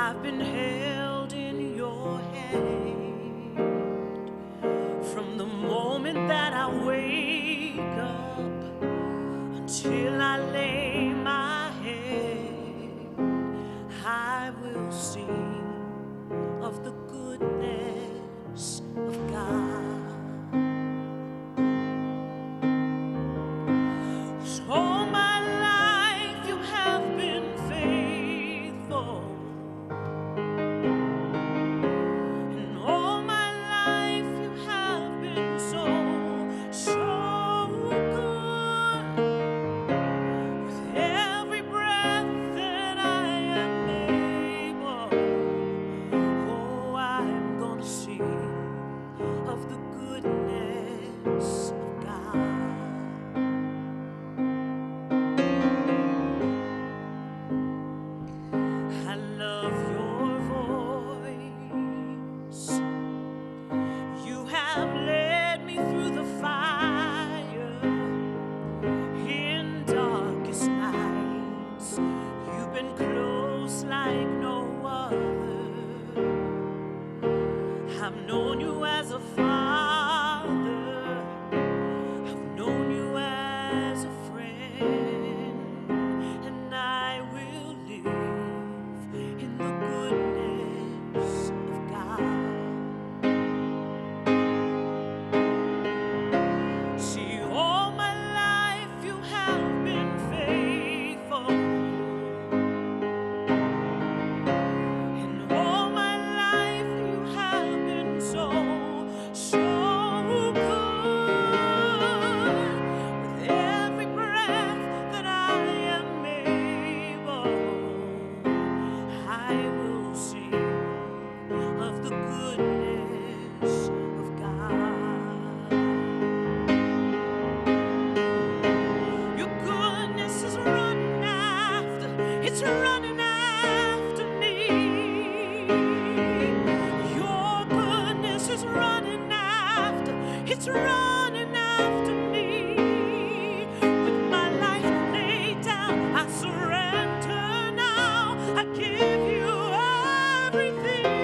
I've been held in your hand from the moment that I wake up until I lay my head. I will sing of the goodness of God. So all my life you have been faithful, and all my life you have been so good. With every breath that I am able, oh, I'm gonna sing of the goodness of God. I love your voice. You have led me through the fire in darkest nights. You've been close like no other. I've known you as a father. I've known you as a friend, and I will live in the goodness of God. See, all my life you have been faithful, and all my life you have been so good. With every breath that I am able, I will sing of the goodness of God. Your goodness is running after, it's running after me. Your goodness is running after, it's running after me. With my life laid down, I surrender now. I give you everything.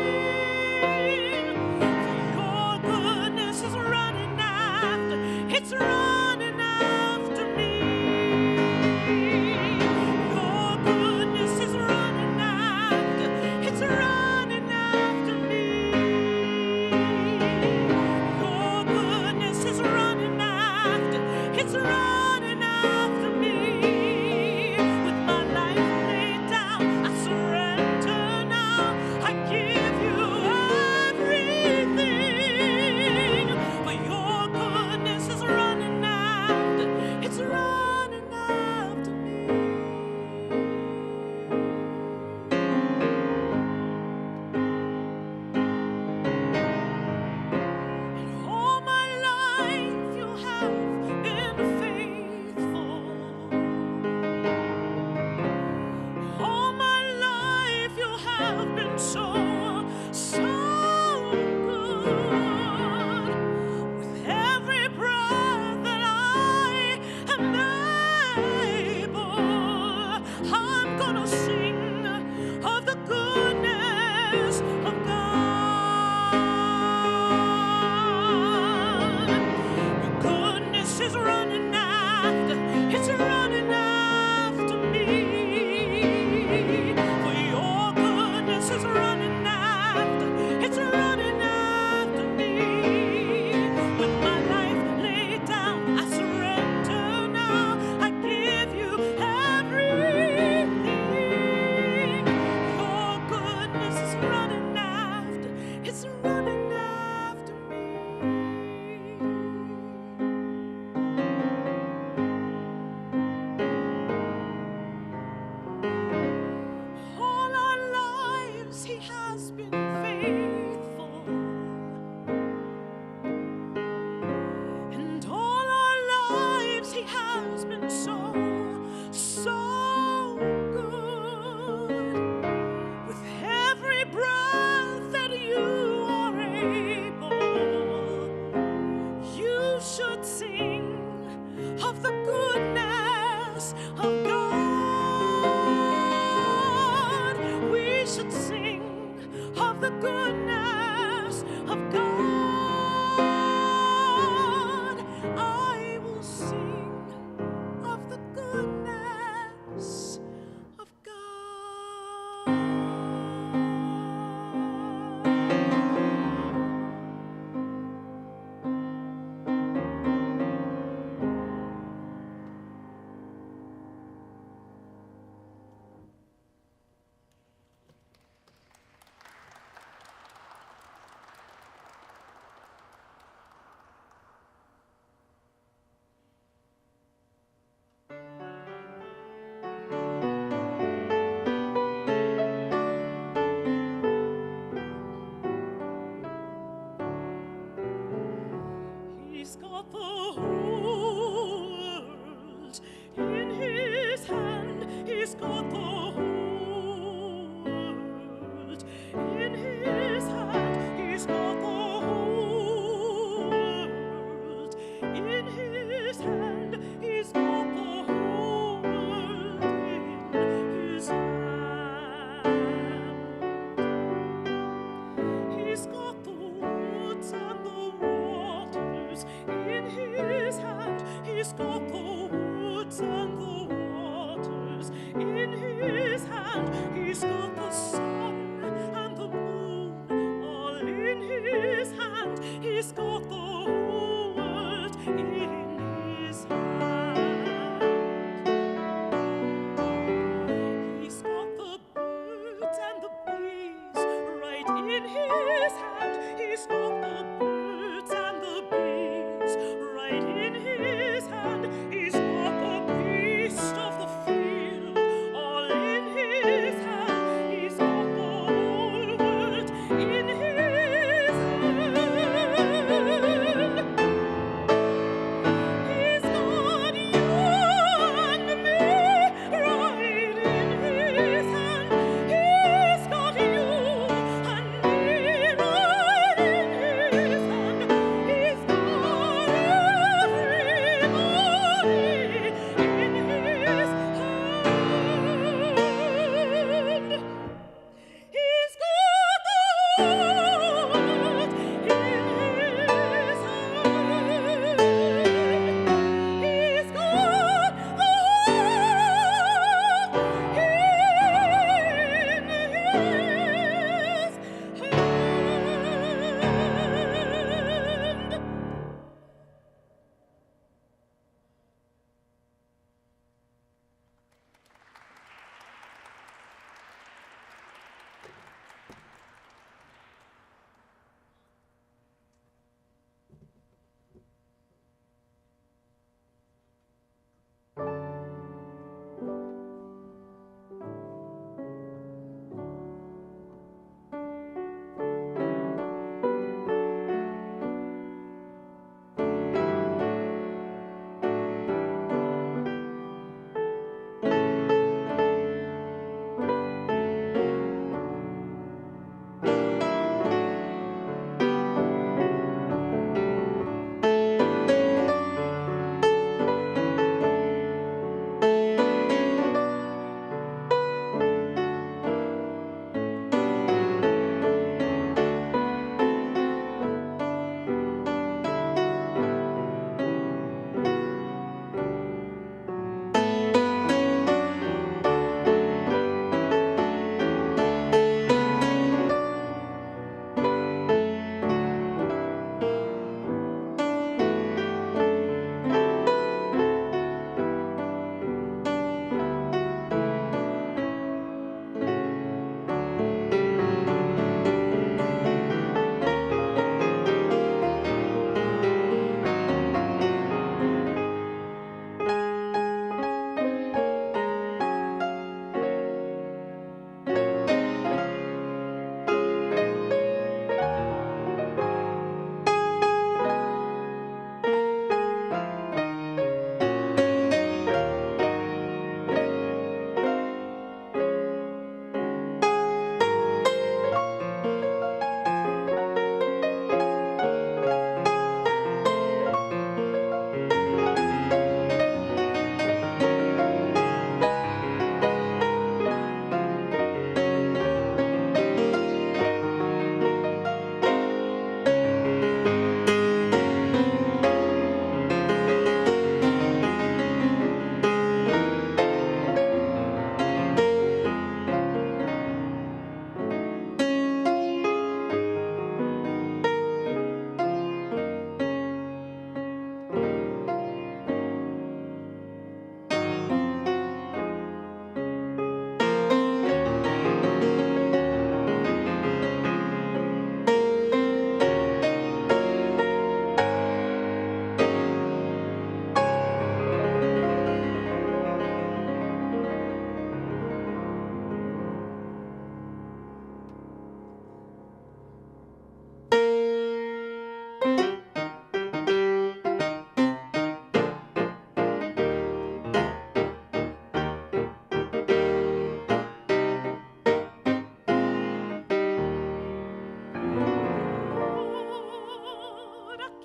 Your goodness is running after, it's running after me. Your goodness is running after, it's running after me. Your goodness is running after, of God. I will sing of the goodness of God. He's got the whole world in his hand. He's got the whole world in his hand. He's got the whole world in his hand. He's got the whole world in his hand. He's got the woods and the waters in his hand. He's got the woods and the waters in his hand. He's got the sun and the moon all in his hand. He's got the whole world in his hand. He's got the birds and the bees right in his hand. He's got the birds and the bees right in his hand. He's got the beast of the field all in his hand. He's got the whole world in his hand.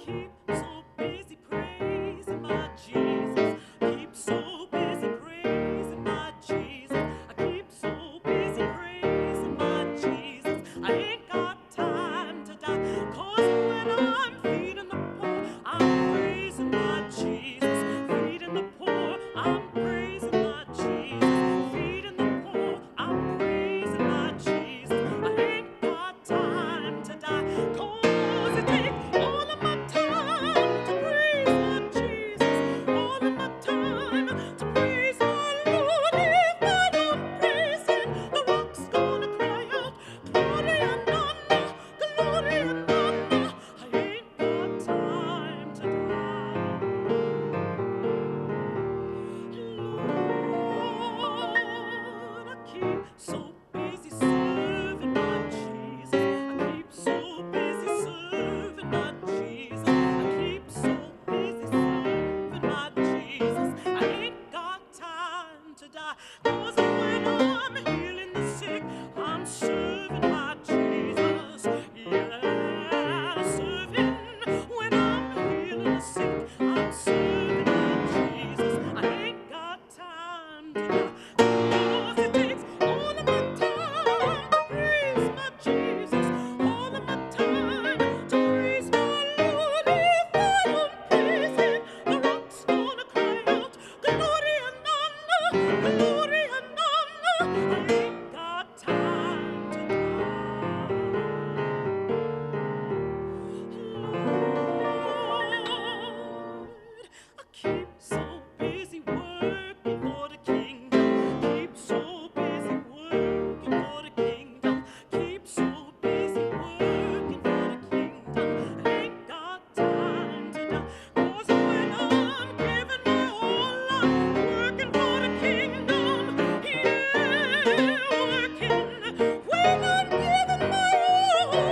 keep so busy praising my Jesus. Keep so busy praising my Jesus. I keep so busy praising my Jesus. I ain't got time to die. 'Cause when I'm feeding the poor, I'm praising my Jesus. Feeding the poor, I'm praising my Jesus. Feeding the poor, I'm praising my Jesus. I ain't got time to die. 'Cause it takes all of my time to praise my Jesus. All of my time to praise my Lord. If I don't praise Him, the rock's gonna cry out, glory and honor, glory and honor. I ain't got time to die. Lord, I keep so busy serving my Jesus. I keep so busy serving my Jesus. I keep so busy serving my Jesus. I ain't got time to die. 'Cause when I'm healing the sick, I'm serving my Jesus. Yeah, serving. When I'm healing the sick, I'm serving my Jesus. I ain't got time to die. 'Cause it takes all of my time to praise my Jesus. All of my time to praise my Lord. If I don't praise Him, the rock's gonna cry out, glory and honor, glory and honor. I ain't got time to die. Lord, I keep so busy working for the kingdom. Keep so busy working for the kingdom. Keep so busy working for the kingdom. I ain't got time to die. 'Cause when I'm giving my whole life, working for the kingdom, yeah, working. When I'm giving my all,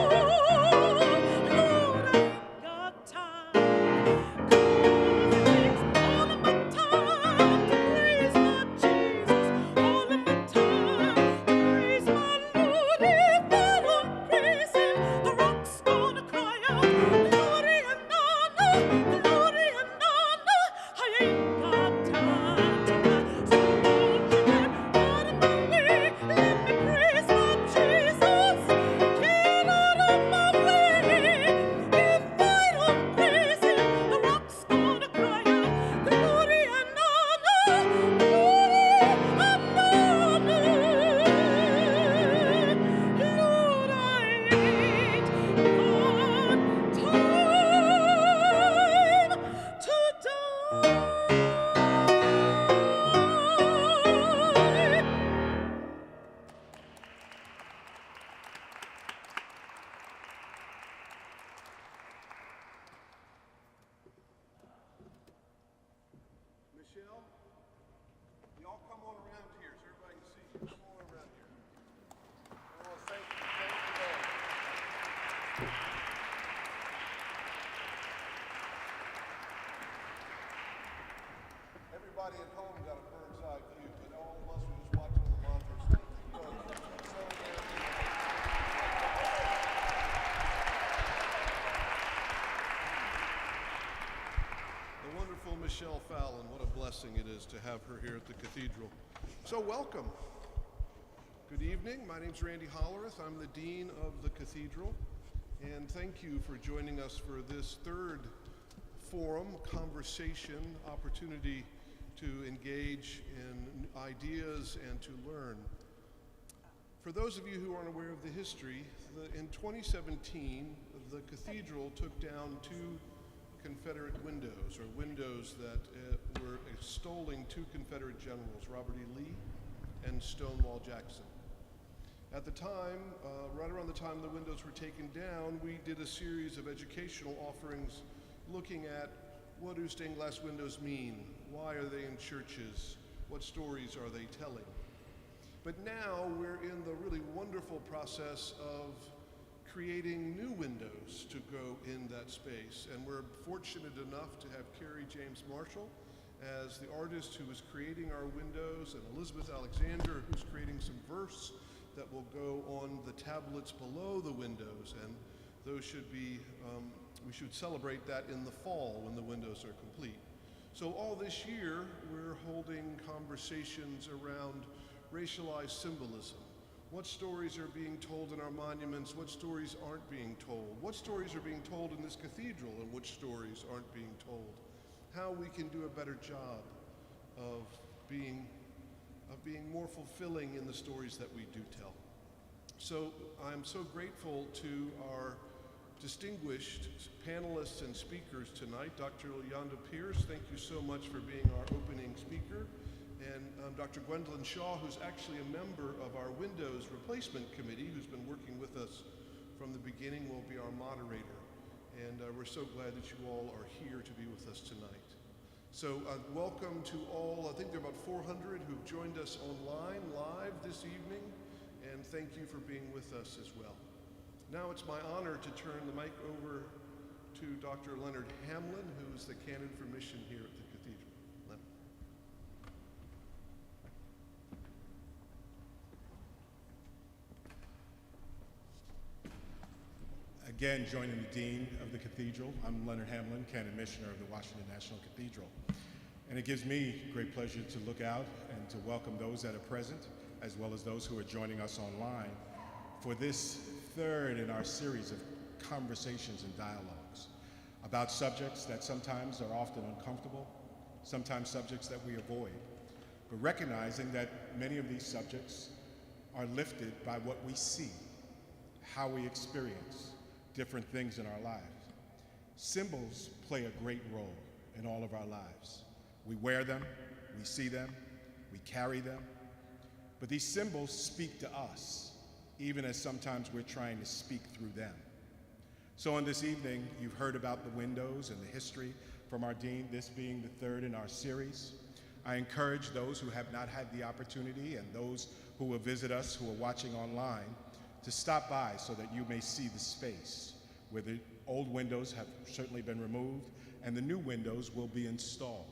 Lord, I ain't got time. 'Cause it takes all of my time to praise my Jesus. All of my time to praise my Lord. If I don't praise Him, the rock's gonna cry out, glory and honor, glory and honor. I ain't got time to die. So won't you get out of my way? Let me praise my Jesus. Get out of my way. If I don't praise Him, the rock's gonna cry out, glory and honor, glory and honor. Lord, I ain't got time to die. Michelle, y'all come on around here so everybody can see you. Come on around here. Oh, thank you, Lord. Everybody at home got a bird's eye view, but all of us are just watching on the monitors. Thank you both so very much. The wonderful Michelle Fallon, what a blessing it is to have her here at the cathedral. So welcome. Good evening, my name's Randy Hollerith. I'm the Dean of the Cathedral, and thank you for joining us for this third forum, conversation, opportunity to engage in ideas and to learn. For those of you who aren't aware of the history, in 2017, the cathedral took down two Confederate windows, or windows that were extolling two Confederate generals, Robert E. Lee and Stonewall Jackson. At the time, right around the time the windows were taken down, we did a series of educational offerings looking at what do stained glass windows mean, why are they in churches, what stories are they telling. But now we're in the really wonderful process of creating new windows to go in that space. And we're fortunate enough to have Carrie James Marshall as the artist who is creating our windows, and Elizabeth Alexander who's creating some verse that will go on the tablets below the windows. And those should be We should celebrate that in the fall when the windows are complete. So all this year, we're holding conversations around racialized symbolism. What stories are being told in our monuments? What stories aren't being told? What stories are being told in this cathedral and which stories aren't being told? How we can do a better job of being more fulfilling in the stories that we do tell. So I'm so grateful to our distinguished panelists and speakers tonight. Dr. Yolanda Pierce, thank you so much for being our opening speaker. And Dr. Gwendolyn Shaw, who's actually a member of our Windows Replacement Committee, who's been working with us from the beginning, will be our moderator. And we're so glad that you all are here to be with us tonight. So welcome to all, I think there are about 400 who've joined us online live this evening, and thank you for being with us as well. Now it's my honor to turn the mic over to Dr. Leonard Hamlin, who's the canon for mission here at the Cathedral. Leonard. Again, joining the Dean of the Cathedral, I'm Leonard Hamlin, Canon Missioner of the Washington National Cathedral. And it gives me great pleasure to look out and to welcome those that are present, as well as those who are joining us online, for this third in our series of conversations and dialogues about subjects that sometimes are often uncomfortable, sometimes subjects that we avoid, but recognizing that many of these subjects are lifted by what we see, how we experience different things in our lives. Symbols play a great role in all of our lives. We wear them, we see them, we carry them, but these symbols speak to us, even as sometimes we're trying to speak through them. So on this evening, you've heard about the windows and the history from our Dean, this being the third in our series. I encourage those who have not had the opportunity and those who will visit us, who are watching online, to stop by so that you may see the space where the old windows have certainly been removed and the new windows will be installed.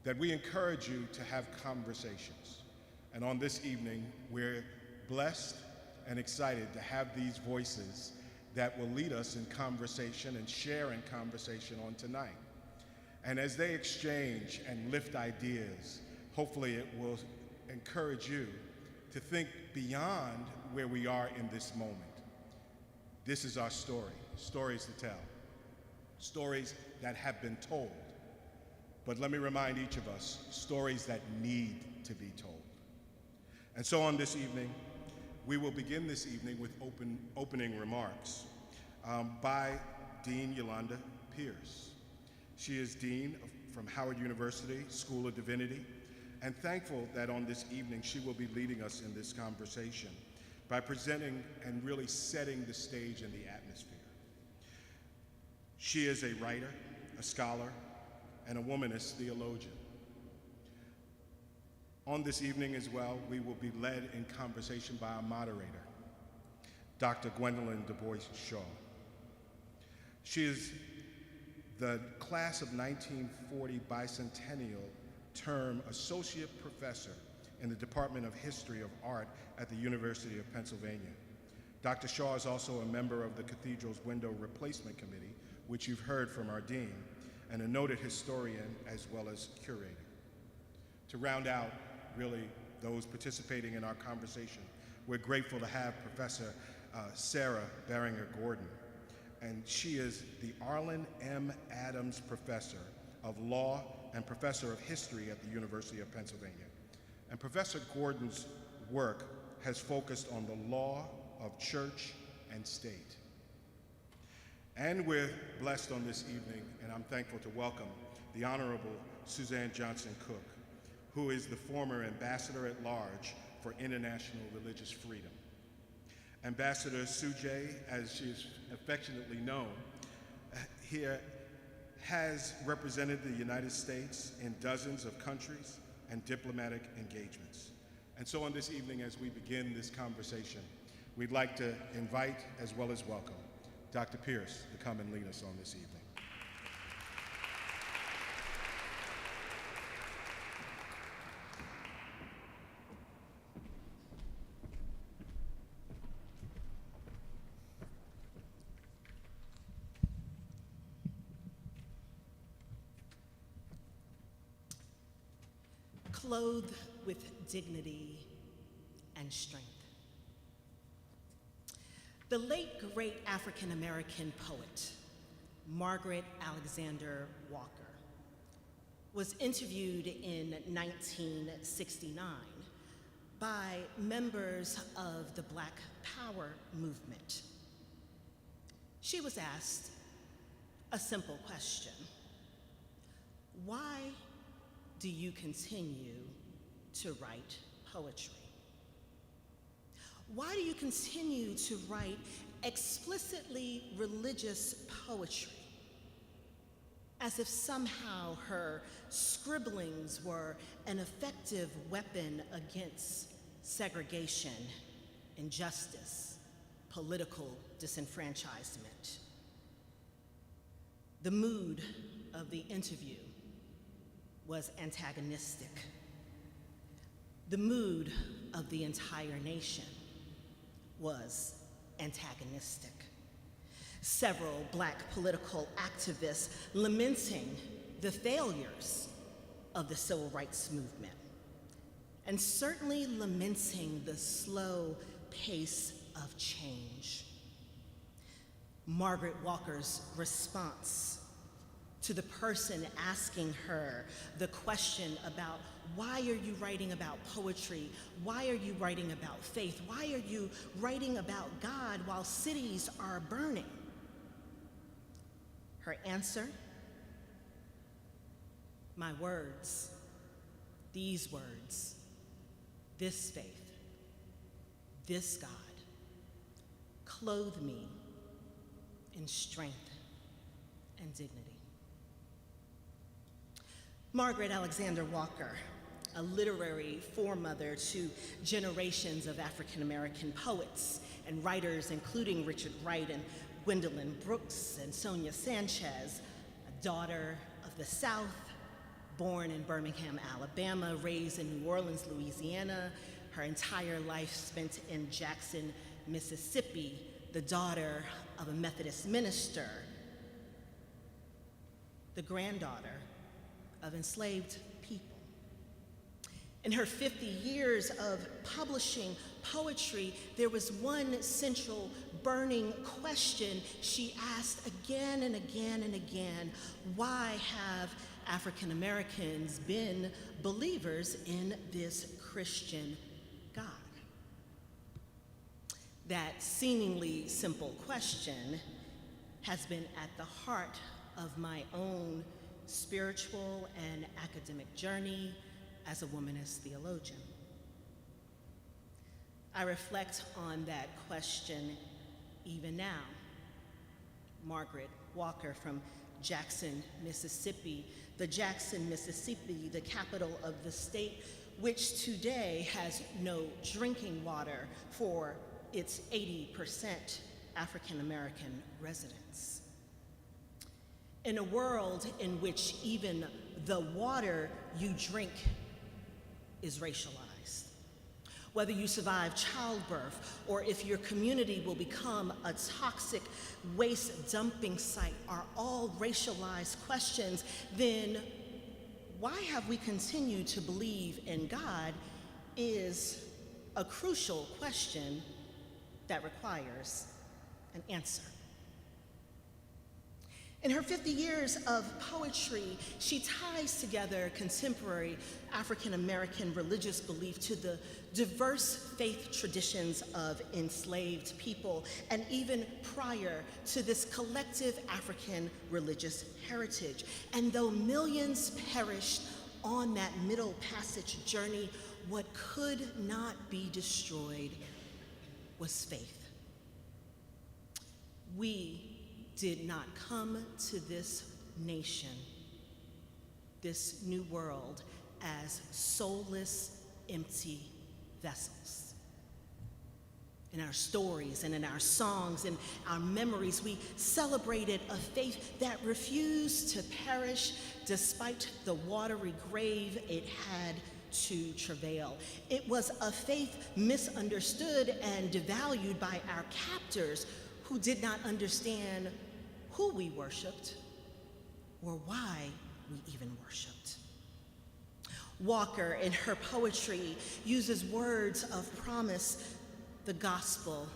That we encourage you to have conversations. And on this evening, we're blessed and excited to have these voices that will lead us in conversation and share in conversation on tonight. And as they exchange and lift ideas, hopefully it will encourage you to think beyond where we are in this moment. This is our story, stories to tell, stories that have been told. But let me remind each of us, stories that need to be told. And so on this evening, we will begin this evening with opening remarks by Dean Yolanda Pierce. She is Dean from Howard University School of Divinity, and thankful that on this evening she will be leading us in this conversation by presenting and really setting the stage and the atmosphere. She is a writer, a scholar, and a womanist theologian. On this evening as well, we will be led in conversation by our moderator, Dr. Gwendolyn Du Bois Shaw. She is the class of 1940 bicentennial term associate professor in the Department of History of Art at the University of Pennsylvania. Dr. Shaw is also a member of the Cathedral's Window Replacement Committee, which you've heard from our dean, and a noted historian as well as curator. To round out really those participating in our conversation, we're grateful to have Professor Sarah Barringer Gordon, and she is the Arlin M. Adams Professor of Law and Professor of History at the University of Pennsylvania. And Professor Gordon's work has focused on the law of church and state. And we're blessed on this evening, and I'm thankful to welcome the Honorable Suzan Johnson Cook, who is the former Ambassador at Large for International Religious Freedom. Ambassador Sujay, as she is affectionately known, here has represented the United States in dozens of countries and diplomatic engagements. And so on this evening, as we begin this conversation, we'd like to invite as well as welcome Dr. Pierce to come and lead us on this evening. clothed with dignity and strength. The late great African-American poet, Margaret Alexander Walker, was interviewed in 1969 by members of the Black Power movement. She was asked a simple question: why do you continue to write poetry? Why do you continue to write explicitly religious poetry? As if somehow her scribblings were an effective weapon against segregation, injustice, political disenfranchisement. The mood of the interview was antagonistic. The mood of the entire nation was antagonistic. Several Black political activists lamenting the failures of the civil rights movement, and certainly lamenting the slow pace of change. Margaret Walker's response to the person asking her the question about why are you writing about poetry? Why are you writing about faith? Why are you writing about God while cities are burning? Her answer: my words, these words, this faith, this God, clothe me in strength and dignity. Margaret Alexander Walker, a literary foremother to generations of African American poets and writers, including Richard Wright and Gwendolyn Brooks and Sonia Sanchez, a daughter of the South, born in Birmingham, Alabama, raised in New Orleans, Louisiana, her entire life spent in Jackson, Mississippi, the daughter of a Methodist minister, the granddaughter of enslaved people. In her 50 years of publishing poetry, there was one central burning question she asked again and again and again: why have African Americans been believers in this Christian God? That seemingly simple question has been at the heart of my own spiritual and academic journey as a womanist theologian. I reflect on that question even now. Margaret Walker from Jackson, Mississippi, the capital of the state, which today has no drinking water for its 80% African American residents. In a world in which even the water you drink is racialized, whether you survive childbirth or if your community will become a toxic waste dumping site are all racialized questions, then why have we continued to believe in God is a crucial question that requires an answer. In her 50 years of poetry, she ties together contemporary African American religious belief to the diverse faith traditions of enslaved people, and even prior to this collective African religious heritage. And though millions perished on that Middle Passage journey, what could not be destroyed was faith. We did not come to this nation, this new world, as soulless, empty vessels. In our stories and in our songs and our memories, we celebrated a faith that refused to perish despite the watery grave it had to travail. It was a faith misunderstood and devalued by our captors, who did not understand who we worshiped or why we even worshiped. Walker, in her poetry, uses words of promise, the gospel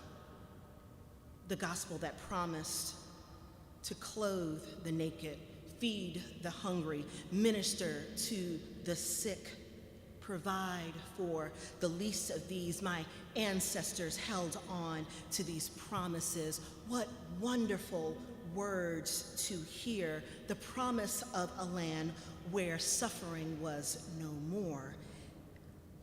that promised to clothe the naked, feed the hungry, minister to the sick, provide for the least of these. My ancestors held on to these promises. What wonderful words to hear, the promise of a land where suffering was no more.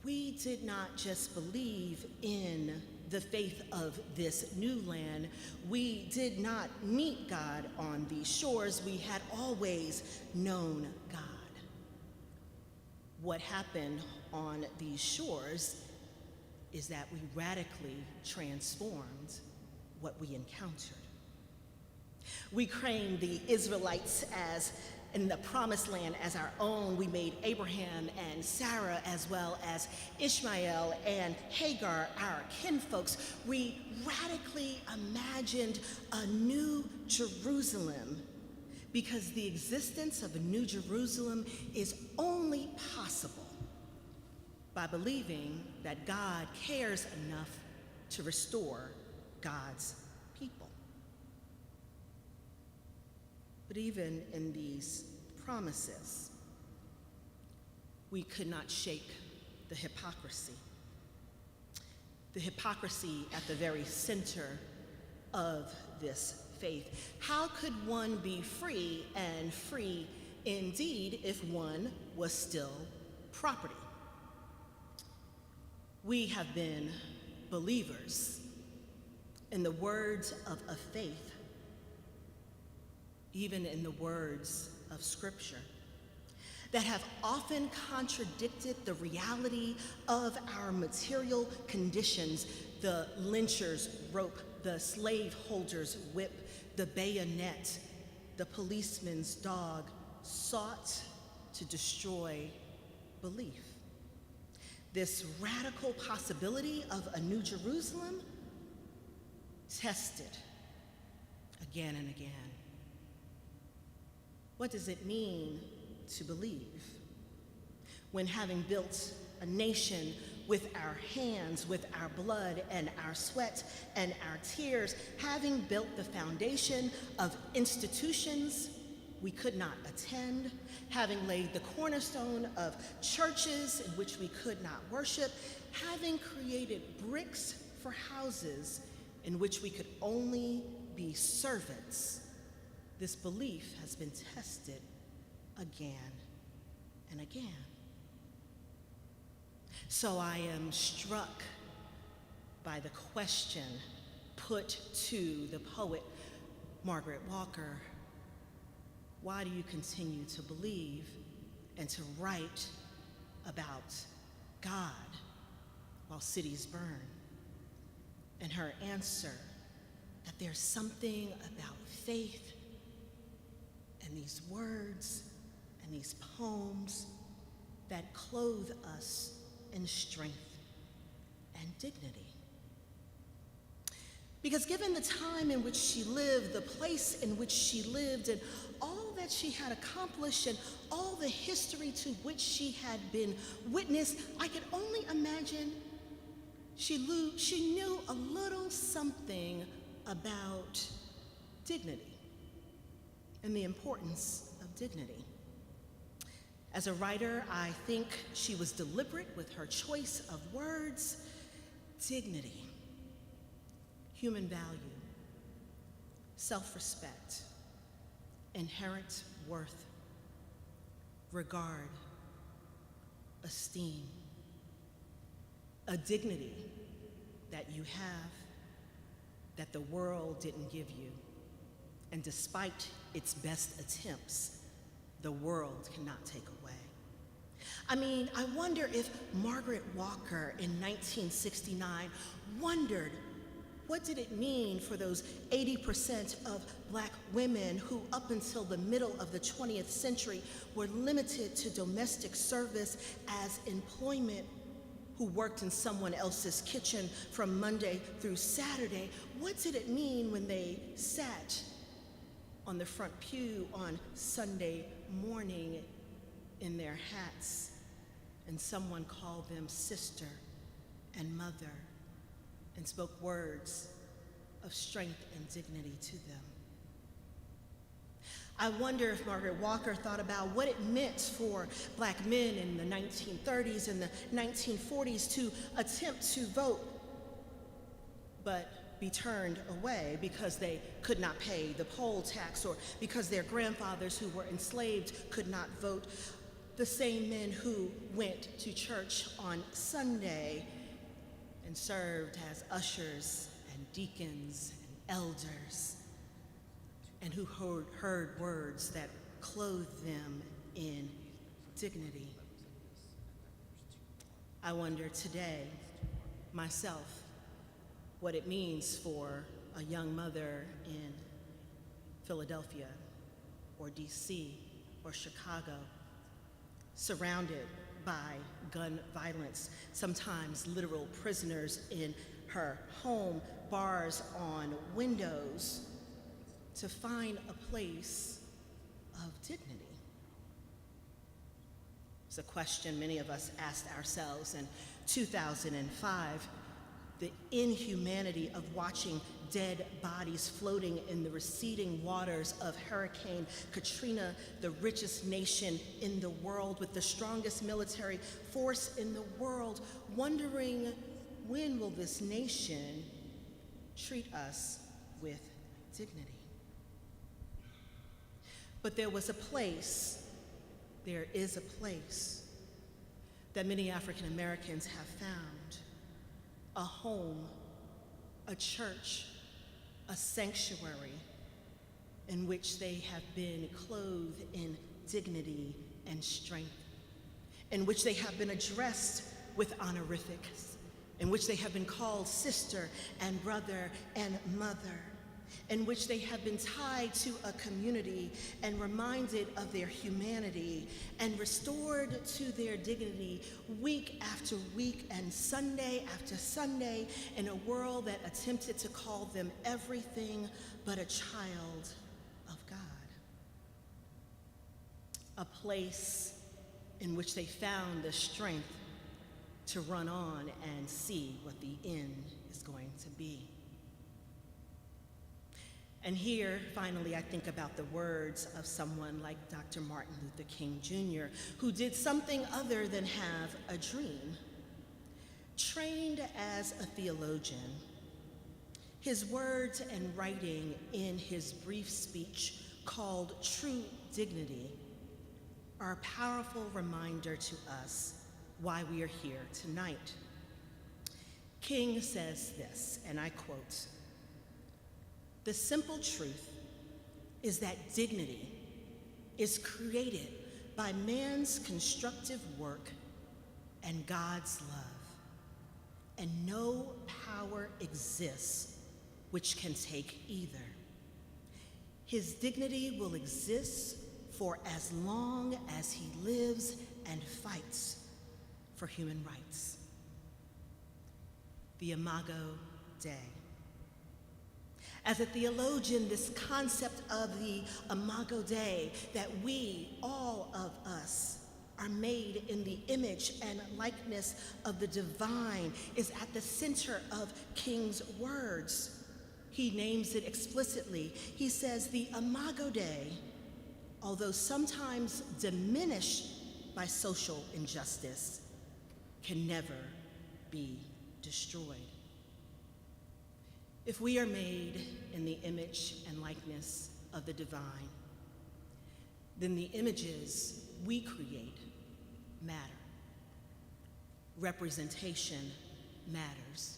We did not just believe in the faith of this new land. We did not meet God on these shores. We had always known God. What happened on these shores is that we radically transformed what we encountered. We claimed the Israelites as in the promised land as our own. We made Abraham and Sarah, as well as Ishmael and Hagar, our kinfolks. We radically imagined a new Jerusalem, because the existence of a new Jerusalem is only possible by believing that God cares enough to restore God's people. But even in these promises, we could not shake the hypocrisy. The hypocrisy at the very center of this faith. How could one be free, and free indeed, if one was still property? We have been believers in the words of a faith, even in the words of Scripture, that have often contradicted the reality of our material conditions: the lyncher's rope, the slaveholder's whip, the bayonet, the policeman's dog, sought to destroy belief. This radical possibility of a new Jerusalem tested again and again. What does it mean to believe when, having built a nation with our hands, with our blood and our sweat and our tears, having built the foundation of institutions we could not attend, having laid the cornerstone of churches in which we could not worship, having created bricks for houses in which we could only be servants, this belief has been tested again and again. So I am struck by the question put to the poet Margaret Walker: why do you continue to believe and to write about God while cities burn? And her answer, that there's something about faith and these words and these poems that clothe us in strength and dignity. Because given the time in which she lived, the place in which she lived, and all that she had accomplished, and all the history to which she had been witness, I could only imagine she knew a little something about dignity and the importance of dignity. As a writer, I think she was deliberate with her choice of words. Dignity, human value, self-respect, inherent worth, regard, esteem, a dignity that you have that the world didn't give you. And despite its best attempts, the world cannot take away. I mean, I wonder if Margaret Walker in 1969 wondered, what did it mean for those 80% of Black women who, up until the middle of the 20th century, were limited to domestic service as employment, who worked in someone else's kitchen from Monday through Saturday? What did it mean when they sat on the front pew on Sunday morning in their hats and someone called them sister and mother and spoke words of strength and dignity to them. I wonder if Margaret Walker thought about what it meant for Black men in the 1930s and the 1940s to attempt to vote, but be turned away because they could not pay the poll tax or because their grandfathers who were enslaved could not vote. The same men who went to church on Sunday and served as ushers and deacons and elders, and who heard words that clothed them in dignity. I wonder today, myself, what it means for a young mother in Philadelphia or DC or Chicago, surrounded by gun violence, sometimes literal prisoners in her home, bars on windows, to find a place of dignity. It's a question many of us asked ourselves in 2005. The inhumanity of watching dead bodies floating in the receding waters of Hurricane Katrina, the richest nation in the world with the strongest military force in the world, wondering when will this nation treat us with dignity? But there is a place that many African Americans have found, a home, a church, a sanctuary in which they have been clothed in dignity and strength, in which they have been addressed with honorifics, in which they have been called sister and brother and mother, in which they have been tied to a community and reminded of their humanity and restored to their dignity week after week and Sunday after Sunday in a world that attempted to call them everything but a child of God. A place in which they found the strength to run on and see what the end is going to be. And here, finally, I think about the words of someone like Dr. Martin Luther King Jr., who did something other than have a dream. Trained as a theologian, his words and writing in his brief speech called True Dignity are a powerful reminder to us why we are here tonight. King says this, and I quote, "The simple truth is that dignity is created by man's constructive work and God's love, and no power exists which can take either. His dignity will exist for as long as he lives and fights for human rights." The Imago Dei. As a theologian, this concept of the Imago Dei, that we, all of us, are made in the image and likeness of the divine, is at the center of King's words. He names it explicitly. He says the Imago Dei, although sometimes diminished by social injustice, can never be destroyed. If we are made in the image and likeness of the divine, then the images we create matter. Representation matters.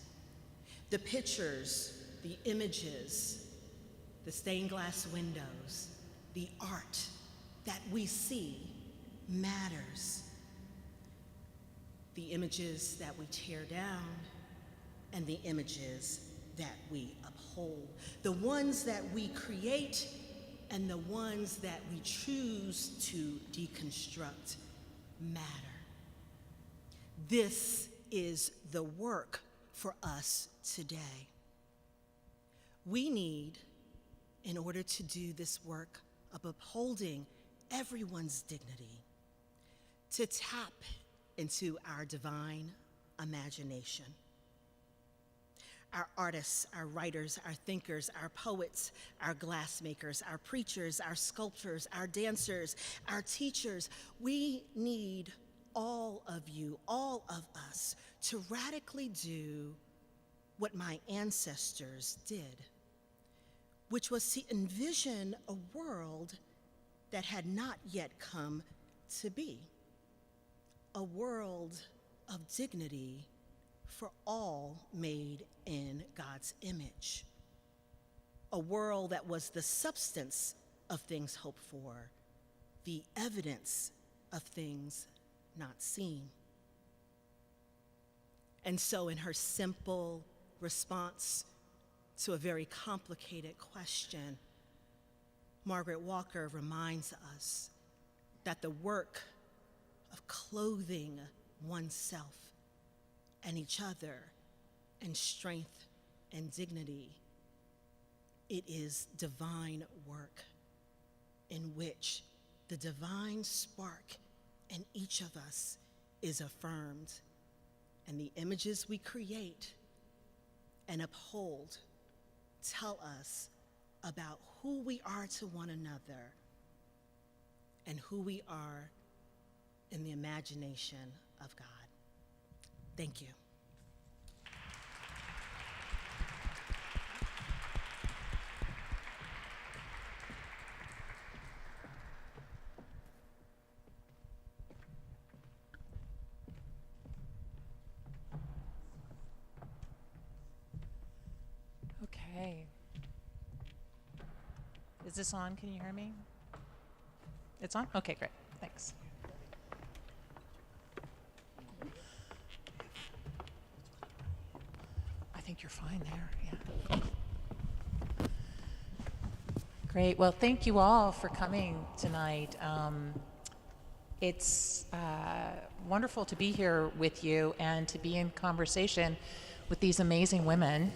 The pictures, the images, the stained glass windows, the art that we see matters. The images that we tear down and the images that we uphold. The ones that we create and the ones that we choose to deconstruct matter. This is the work for us today. We need, in order to do this work of upholding everyone's dignity, to tap into our divine imagination. Our artists, our writers, our thinkers, our poets, our glassmakers, our preachers, our sculptors, our dancers, our teachers, we need all of you, all of us, to radically do what my ancestors did, which was to envision a world that had not yet come to be, a world of dignity for all made in God's image, a world that was the substance of things hoped for, the evidence of things not seen. And so in her simple response to a very complicated question, Margaret Walker reminds us that the work of clothing oneself and each other in strength and dignity, it is divine work in which the divine spark in each of us is affirmed, and the images we create and uphold tell us about who we are to one another and who we are in the imagination of God. Thank you. Okay. Is this on? Can you hear me? It's on? Okay, great. Thanks. I think you're fine there, yeah. Great. Well, thank you all for coming tonight. It's wonderful to be here with you and to be in conversation with these amazing women.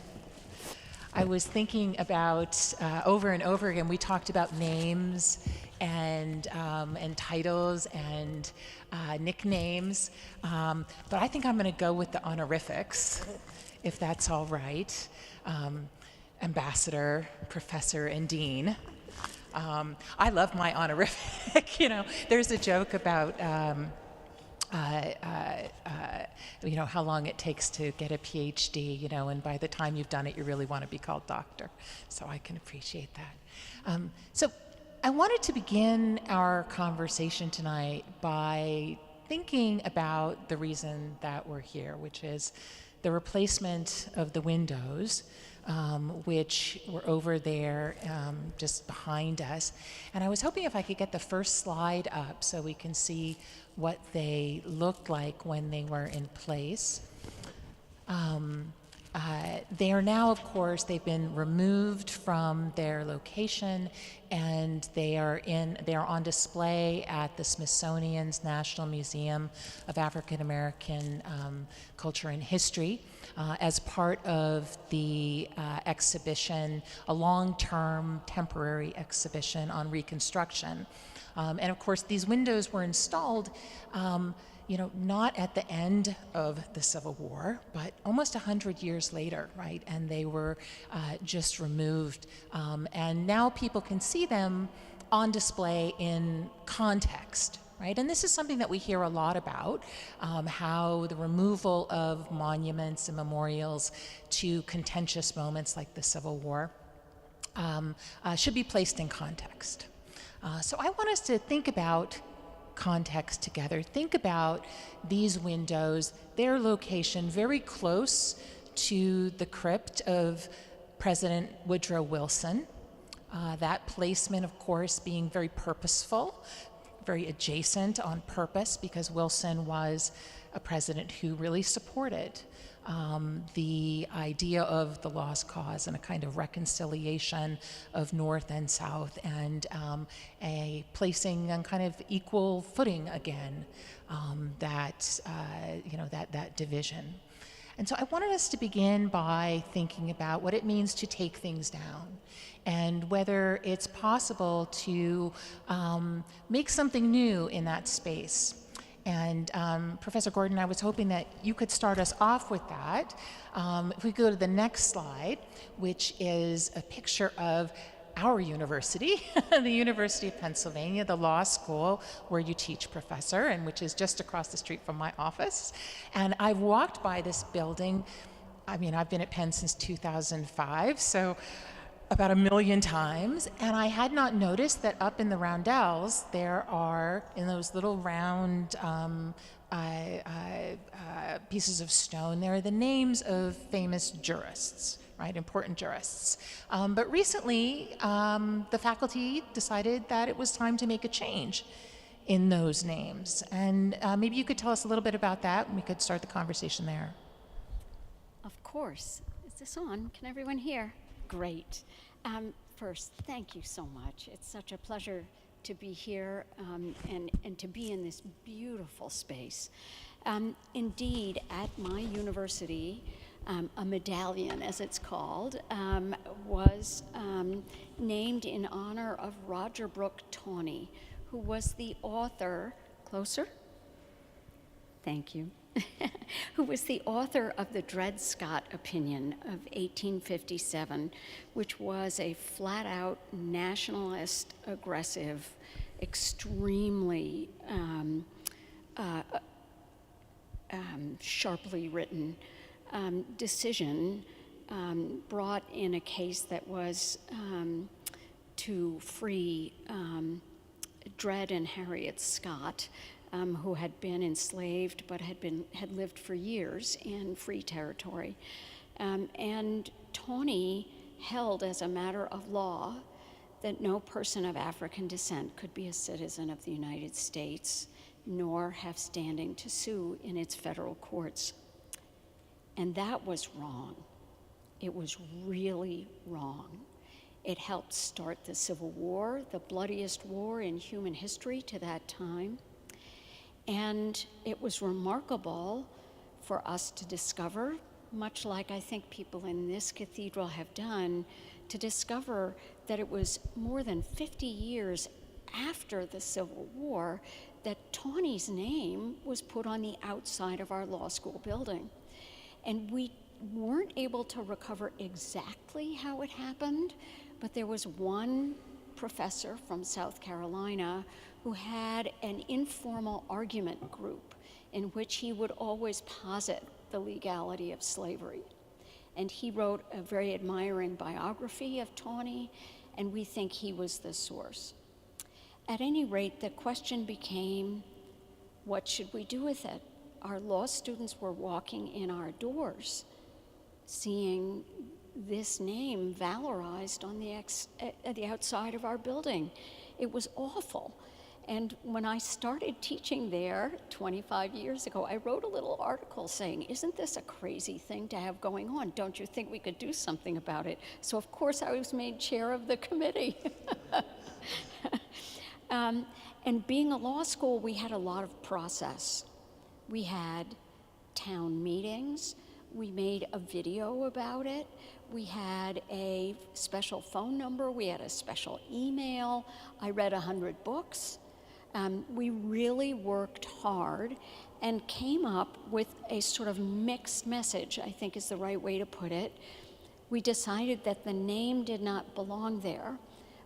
I was thinking about over and over again, we talked about names and titles and nicknames, but I think I'm going to go with the honorifics, if that's all right. Ambassador, professor, and dean. I love my honorific. You know, there's a joke about how long it takes to get a PhD, and by the time you've done it, you really want to be called doctor. So I can appreciate that. So I wanted to begin our conversation tonight by thinking about the reason that we're here, which is the replacement of the windows, which were over there just behind us. And I was hoping if I could get the first slide up so we can see what they looked like when they were in place. They are now, of course, they've been removed from their location, and they are on display at the Smithsonian's National Museum of African American Culture and History as part of the exhibition, a long-term temporary exhibition on Reconstruction. And of course, these windows were installed not at the end of the Civil War, but almost 100 years later, right? And they were just removed. And now people can see them on display in context, right? And this is something that we hear a lot about, how the removal of monuments and memorials to contentious moments like the Civil War should be placed in context. So I want us to think about context together. Think about these windows, their location very close to the crypt of President Woodrow Wilson. That placement, of course, being very purposeful, very adjacent on purpose, because Wilson was a president who really supported the idea of the lost cause and a kind of reconciliation of North and South, and a placing on kind of equal footing again that division. And so I wanted us to begin by thinking about what it means to take things down, and whether it's possible to make something new in that space. And Professor Gordon, I was hoping that you could start us off with that. If we go to the next slide, which is a picture of our university, the University of Pennsylvania, the law school where you teach, Professor, and which is just across the street from my office. And I've walked by this building. I mean, I've been at Penn since 2005, so about 1 million times, and I had not noticed that up in the roundels there are, in those little round pieces of stone, there are the names of famous jurists, right, important jurists. But recently, the faculty decided that it was time to make a change in those names. And maybe you could tell us a little bit about that, and we could start the conversation there. Of course. Is this on? Can everyone hear? Great. First, thank you so much. It's such a pleasure to be here and to be in this beautiful space. Indeed, at my university, a medallion, as it's called, was named in honor of Roger Brooke Tawney, who was the author, closer? Thank you. Who was the author of the Dred Scott Opinion of 1857, which was a flat-out nationalist, aggressive, extremely sharply written decision brought in a case that was to free Dred and Harriet Scott, who had been enslaved but had lived for years in free territory. And Tawney held as a matter of law that no person of African descent could be a citizen of the United States, nor have standing to sue in its federal courts. And that was wrong. It was really wrong. It helped start the Civil War, the bloodiest war in human history to that time. And it was remarkable for us to discover, much like I think people in this cathedral have done, to discover that it was more than 50 years after the Civil War that Tawney's name was put on the outside of our law school building. And we weren't able to recover exactly how it happened, but there was one professor from South Carolina who had an informal argument group in which he would always posit the legality of slavery. And he wrote a very admiring biography of Tawney, and we think he was the source. At any rate, the question became, what should we do with it? Our law students were walking in our doors, seeing this name valorized on the outside of our building. It was awful. And when I started teaching there 25 years ago, I wrote a little article saying, isn't this a crazy thing to have going on? Don't you think we could do something about it? So of course I was made chair of the committee. And being a law school, we had a lot of process. We had town meetings. We made a video about it. We had a special phone number. We had a special email. I read 100 books. We really worked hard and came up with a sort of mixed message, I think is the right way to put it. We decided that the name did not belong there,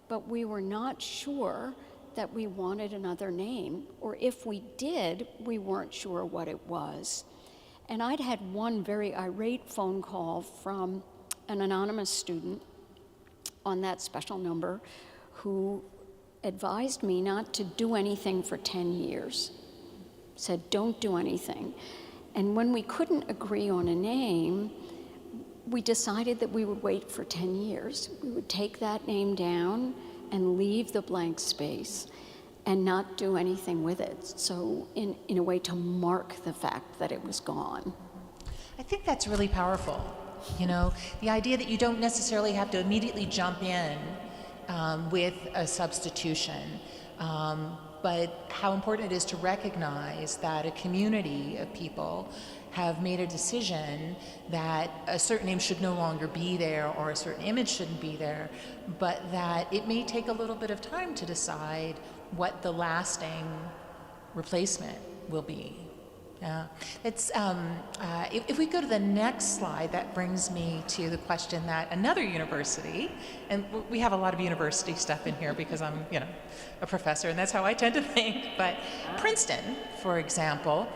but we were not sure that we wanted another name, or if we did, we weren't sure what it was. And I'd had one very irate phone call from an anonymous student on that special number who advised me not to do anything for 10 years. Said, don't do anything. And when we couldn't agree on a name, we decided that we would wait for 10 years. We would take that name down and leave the blank space and not do anything with it. So in a way to mark the fact that it was gone. I think that's really powerful. You know, the idea that you don't necessarily have to immediately jump in with a substitution, but how important it is to recognize that a community of people have made a decision that a certain name should no longer be there or a certain image shouldn't be there, but that it may take a little bit of time to decide what the lasting replacement will be. Yeah, it's, if we go to the next slide, that brings me to the question that another university, and we have a lot of university stuff in here because I'm, a professor, and that's how I tend to think, but Princeton, for example,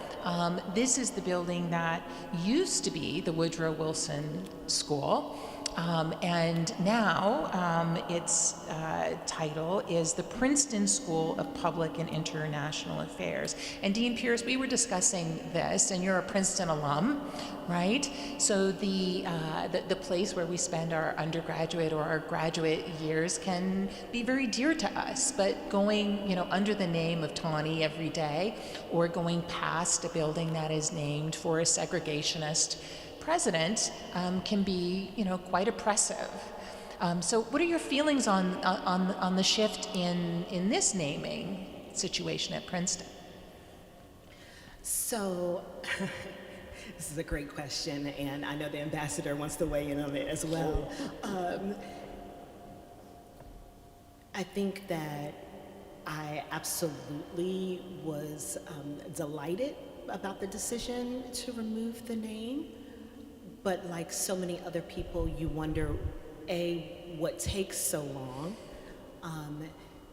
this is the building that used to be the Woodrow Wilson School, and now its title is the Princeton School of Public and International Affairs. And Dean Pierce, we were discussing this, and you're a Princeton alum, right? So the place where we spend our undergraduate or our graduate years can be very dear to us, but going, under the name of Tawny every day, or going past a building that is named for a segregationist president can be, quite oppressive. So what are your feelings on the shift in this naming situation at Princeton? So, this is a great question, and I know the ambassador wants to weigh in on it as well. I think that I absolutely was delighted about the decision to remove the name. But like so many other people, you wonder, A, what takes so long?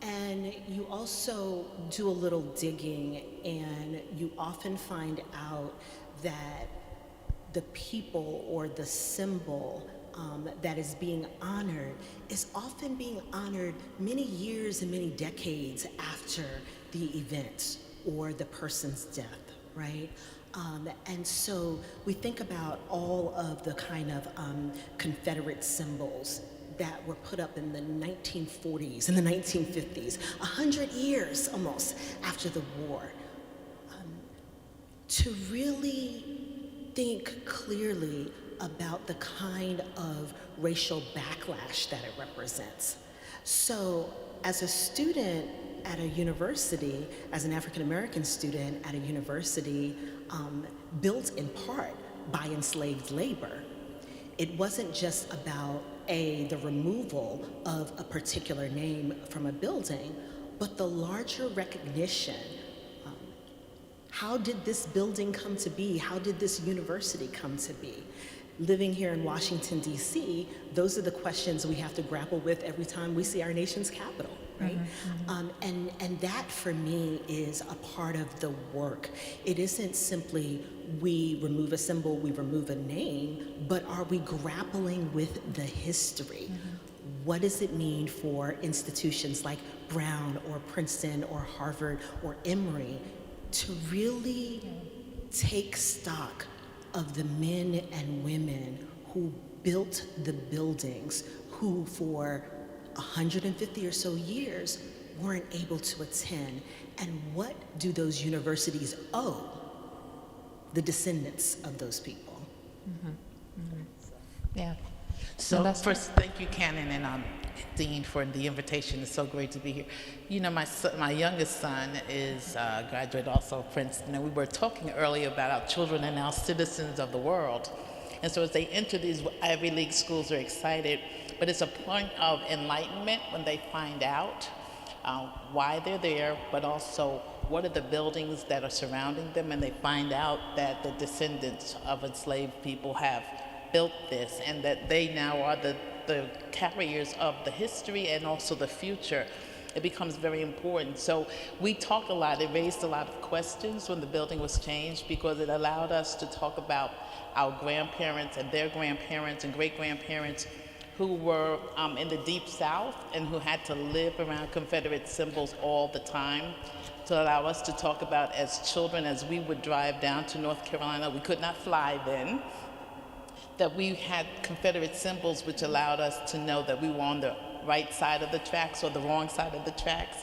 And you also do a little digging, and you often find out that the people or the symbol that is being honored is often being honored many years and many decades after the event or the person's death, right? And so we think about all of the kind of Confederate symbols that were put up in the 1940s and the 1950s, 100 years almost after the war, to really think clearly about the kind of racial backlash that it represents. So as a student at a university, as an African-American student at a university built in part by enslaved labor, it wasn't just about the removal of a particular name from a building, but the larger recognition. How did this building come to be? How did this university come to be? Living here in Washington, D.C., those are the questions we have to grapple with every time we see our nation's capital, right? And that, for me, is a part of the work. It isn't simply we remove a symbol, we remove a name, but are we grappling with the history? What does it mean for institutions like Brown or Princeton or Harvard or Emory to really take stock of the men and women who built the buildings, who for 150 or so years weren't able to attend? And what do those universities owe the descendants of those people? Yeah. So first, thank you, Canon and Dean, for the invitation. It's so great to be here. You know, my youngest son is graduate also of Princeton, and we were talking earlier about our children are now citizens of the world. And so as they enter these Ivy League schools, they're excited, but it's a point of enlightenment when they find out why they're there, but also what are the buildings that are surrounding them, and they find out that the descendants of enslaved people have built this, and that they now are the carriers of the history and also the future. It becomes very important. So we talked a lot. It raised a lot of questions when the building was changed, because it allowed us to talk about our grandparents and their grandparents and great-grandparents who were in the Deep South and who had to live around Confederate symbols all the time, to allow us to talk about, as children, as we would drive down to North Carolina, we could not fly then, that we had Confederate symbols which allowed us to know that we were on the right side of the tracks or the wrong side of the tracks,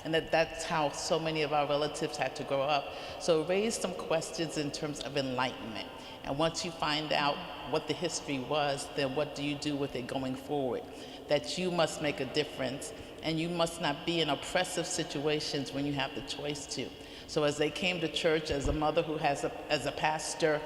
and that's how so many of our relatives had to grow up. So it raised some questions in terms of enlightenment. And once you find out what the history was, then what do you do with it going forward? That you must make a difference, and you must not be in oppressive situations when you have the choice to. So as they came to church, as a mother who has as a pastor,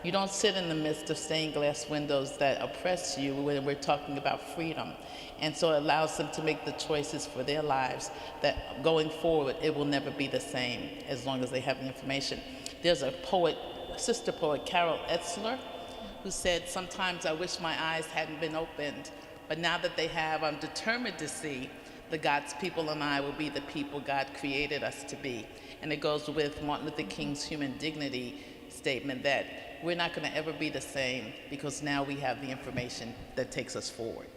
You don't sit in the midst of stained glass windows that oppress you when we're talking about freedom. And so it allows them to make the choices for their lives that going forward, it will never be the same as long as they have the information. There's a poet, sister poet, Carol Etzler, who said, "Sometimes I wish my eyes hadn't been opened, but now that they have, I'm determined to see the God's people and I will be the people God created us to be." And it goes with Martin Luther King's human dignity statement that we're not going to ever be the same because now we have the information that takes us forward.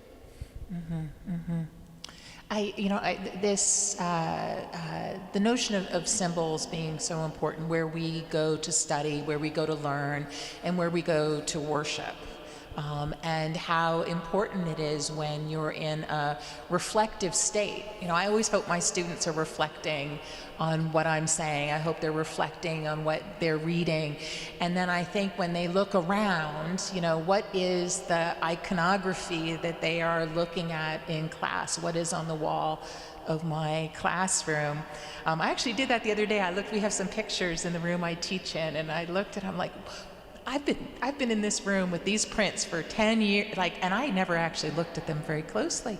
The notion of symbols being so important, where we go to study, where we go to learn, and where we go to worship. And how important it is when you're in a reflective state. I always hope my students are reflecting on what I'm saying. I hope they're reflecting on what they're reading. And then I think when they look around, what is the iconography that they are looking at in class? What is on the wall of my classroom? I actually did that the other day. We have some pictures in the room I teach in, and I looked and I'm like, I've been in this room with these prints for 10 years, and I never actually looked at them very closely.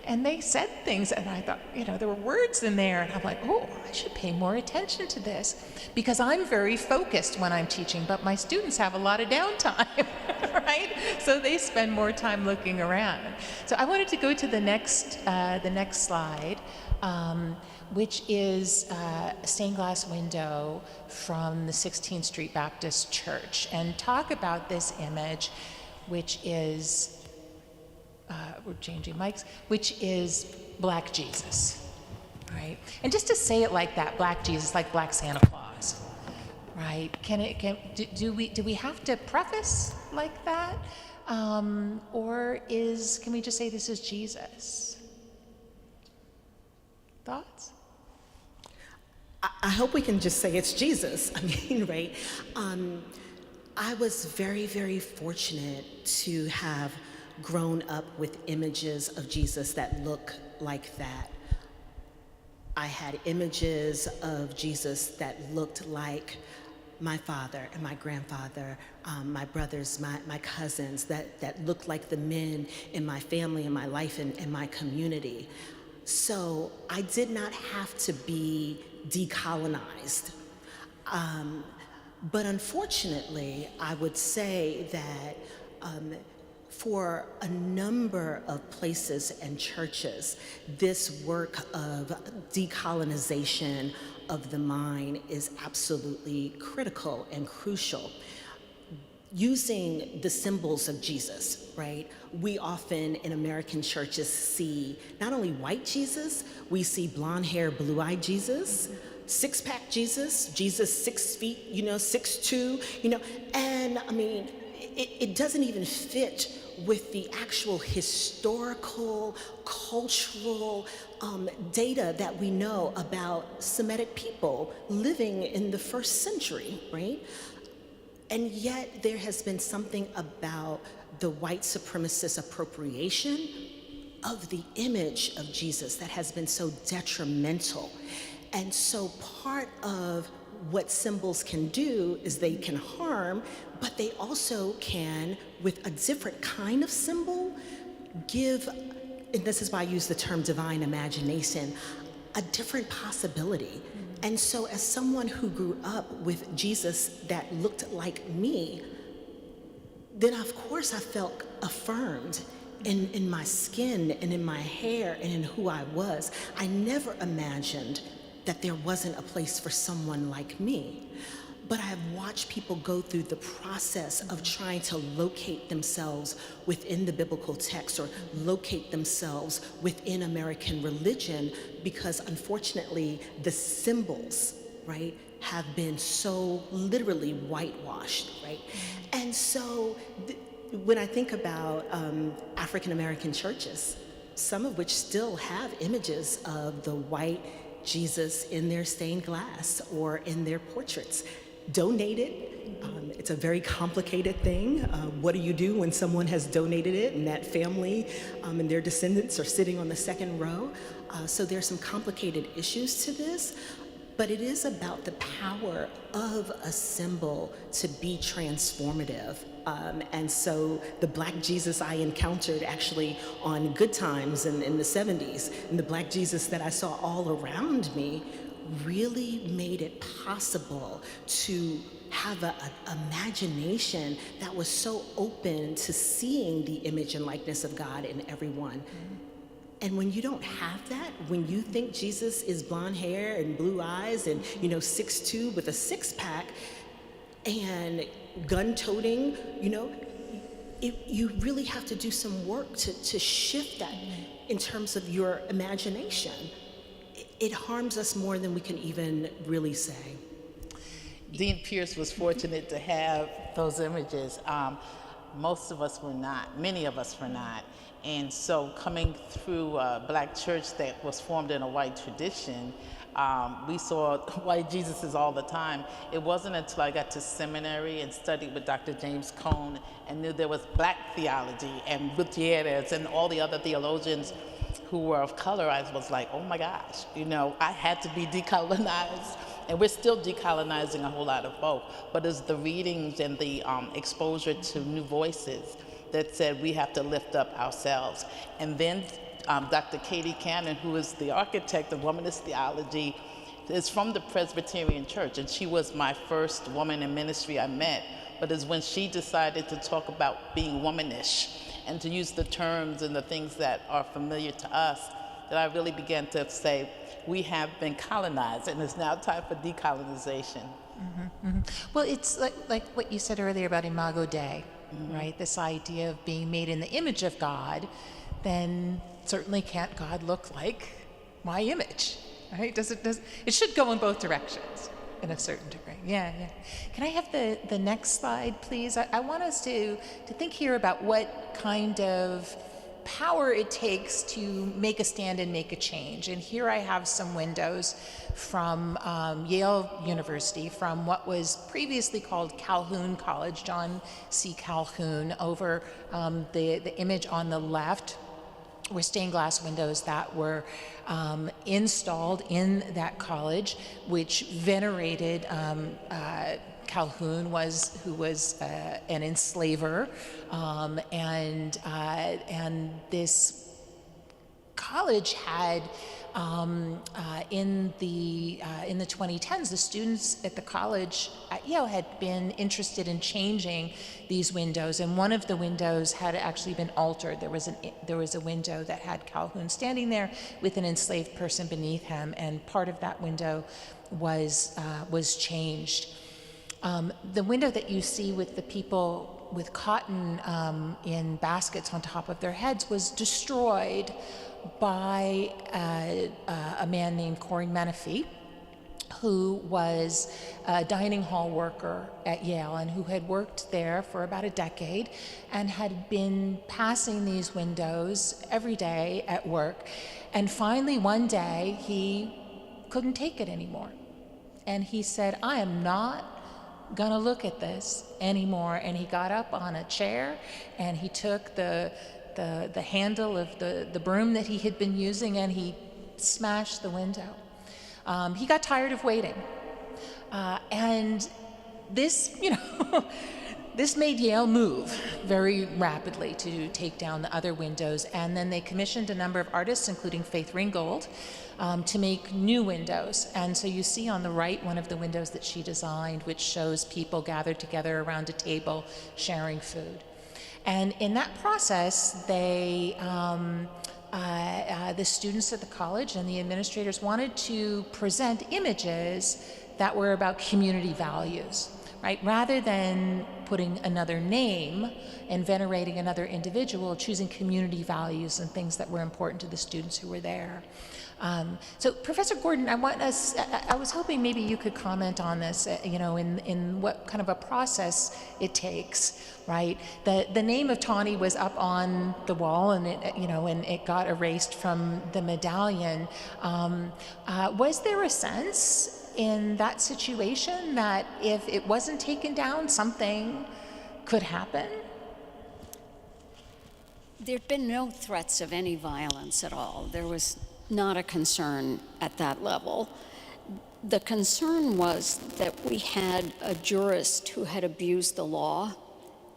And they said things, and I thought, there were words in there, and I'm like, oh, I should pay more attention to this, because I'm very focused when I'm teaching, but my students have a lot of downtime, right? So they spend more time looking around. So I wanted to go to the next slide. Which is a stained glass window from the 16th Street Baptist Church, and talk about this image, which is, we're changing mics, which is Black Jesus, right? And just to say it like that, Black Jesus, like Black Santa Claus, right? Do we have to preface like that? Or can we just say this is Jesus? Thoughts? I hope we can just say it's Jesus. Right? I was very, very fortunate to have grown up with images of Jesus that look like that. I had images of Jesus that looked like my father and my grandfather, my brothers, my cousins, that looked like the men in my family, in my life, and my community. So I did not have to be decolonized. But unfortunately, I would say that for a number of places and churches, this work of decolonization of the mind is absolutely critical and crucial. Using the symbols of Jesus, right? We often in American churches see not only white Jesus, we see blonde hair, blue-eyed Jesus, six-pack Jesus, Jesus 6 feet, 6'2", and it doesn't even fit with the actual historical, cultural data that we know about Semitic people living in the 1st century, right? And yet there has been something about the white supremacist appropriation of the image of Jesus that has been so detrimental. And so part of what symbols can do is they can harm, but they also can, with a different kind of symbol, give, and this is why I use the term divine imagination, a different possibility. And so as someone who grew up with Jesus that looked like me, then of course I felt affirmed in my skin and in my hair and in who I was. I never imagined that there wasn't a place for someone like me. But I have watched people go through the process of trying to locate themselves within the biblical text or locate themselves within American religion because unfortunately the symbols, right, have been so literally whitewashed, right? And so when I think about African American churches, some of which still have images of the white Jesus in their stained glass or in their portraits, donated. It's a very complicated thing. What do you do when someone has donated it and that family and their descendants are sitting on the second row? So there's some complicated issues to this, but it is about the power of a symbol to be transformative. And so the Black Jesus I encountered actually on Good Times in the 70s, and the Black Jesus that I saw all around me really made it possible to have an imagination that was so open to seeing the image and likeness of God in everyone. And when you don't have that, when you think Jesus is blonde hair and blue eyes and 6'2" with a six-pack and gun-toting, you really have to do some work to shift that in terms of your imagination. It harms us more than we can even really say. Dean Pierce was fortunate to have those images. Most of us were not, many of us were not. And so coming through a Black church that was formed in a white tradition, we saw white Jesuses all the time. It wasn't until I got to seminary and studied with Dr. James Cone and knew there was Black theology and Gutierrez and all the other theologians who were of color, I was like, oh my gosh, I had to be decolonized. And we're still decolonizing a whole lot of folk, but it's the readings and the exposure to new voices that said we have to lift up ourselves. And then Dr. Katie Cannon, who is the architect of womanist theology, is from the Presbyterian Church, and she was my first woman in ministry I met, but it's when she decided to talk about being womanish and to use the terms and the things that are familiar to us that I really began to say, we have been colonized, and it's now time for decolonization. Mm-hmm, mm-hmm. Well, it's like what you said earlier about Imago Dei, right? This idea of being made in the image of God, then certainly can't God look like my image, right? It should go in both directions in a certain degree. Yeah. Can I have the next slide, please? I want us to think here about what kind of power it takes to make a stand and make a change. And here I have some windows from Yale University, from what was previously called Calhoun College, John C. Calhoun. Over the image on the left were stained glass windows that were installed in that college, which venerated Calhoun, who was an enslaver, and this college had in the 2010s, the students at the college at Yale had been interested in changing these windows, and one of the windows had actually been altered. There was a window that had Calhoun standing there with an enslaved person beneath him, and part of that window was changed. The window that you see with the people with cotton in baskets on top of their heads was destroyed by a man named Corey Menifee, who was a dining hall worker at Yale and who had worked there for about a decade and had been passing these windows every day at work. And finally, one day, he couldn't take it anymore. And he said, I am not gonna look at this anymore. And he got up on a chair and he took the handle of the broom that he had been using and he smashed the window. He got tired of waiting. And this, this made Yale move very rapidly to take down the other windows. And then they commissioned a number of artists, including Faith Ringgold, to make new windows. And so you see on the right one of the windows that she designed, which shows people gathered together around a table sharing food. And in that process, the students at the college and the administrators wanted to present images that were about community values, right? Rather than putting another name and venerating another individual, choosing community values and things that were important to the students who were there. So Professor Gordon, I was hoping maybe you could comment on this, in what kind of a process it takes, right? The name of Tawny was up on the wall and it got erased from the medallion. Was there a sense in that situation that if it wasn't taken down, something could happen? There'd been no threats of any violence at all. There was not a concern at that level. The concern was that we had a jurist who had abused the law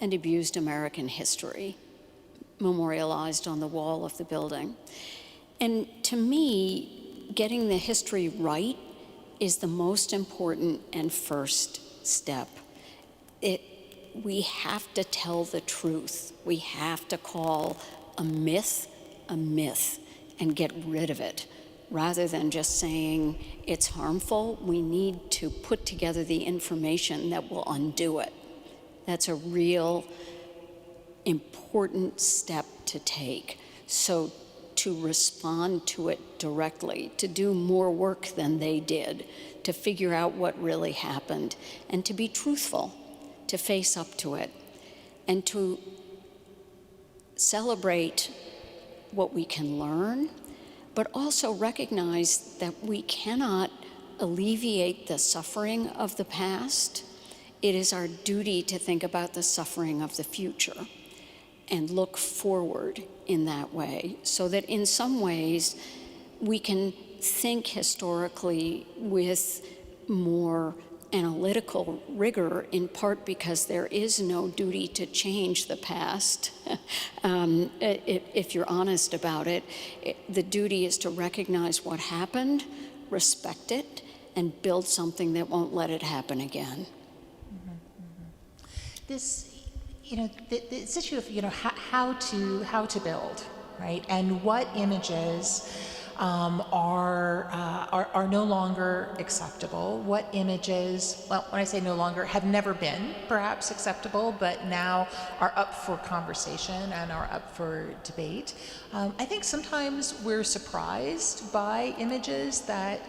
and abused American history, memorialized on the wall of the building. And to me, getting the history right is the most important and first step. We have to tell the truth. We have to call a myth and get rid of it. Rather than just saying it's harmful, we need to put together the information that will undo it. That's a real important step to take. So to respond to it directly, to do more work than they did, to figure out what really happened, and to be truthful, to face up to it, and to celebrate what we can learn, but also recognize that we cannot alleviate the suffering of the past. It is our duty to think about the suffering of the future and look forward in that way, so that in some ways we can think historically with more analytical rigor, in part because there is no duty to change the past. If you're honest about it, the duty is to recognize what happened, respect it, and build something that won't let it happen again. This, this issue of, how to build, right? And what images are no longer acceptable, what images, well, when I say no longer, have never been perhaps acceptable, but now are up for conversation and are up for debate. I think sometimes we're surprised by images that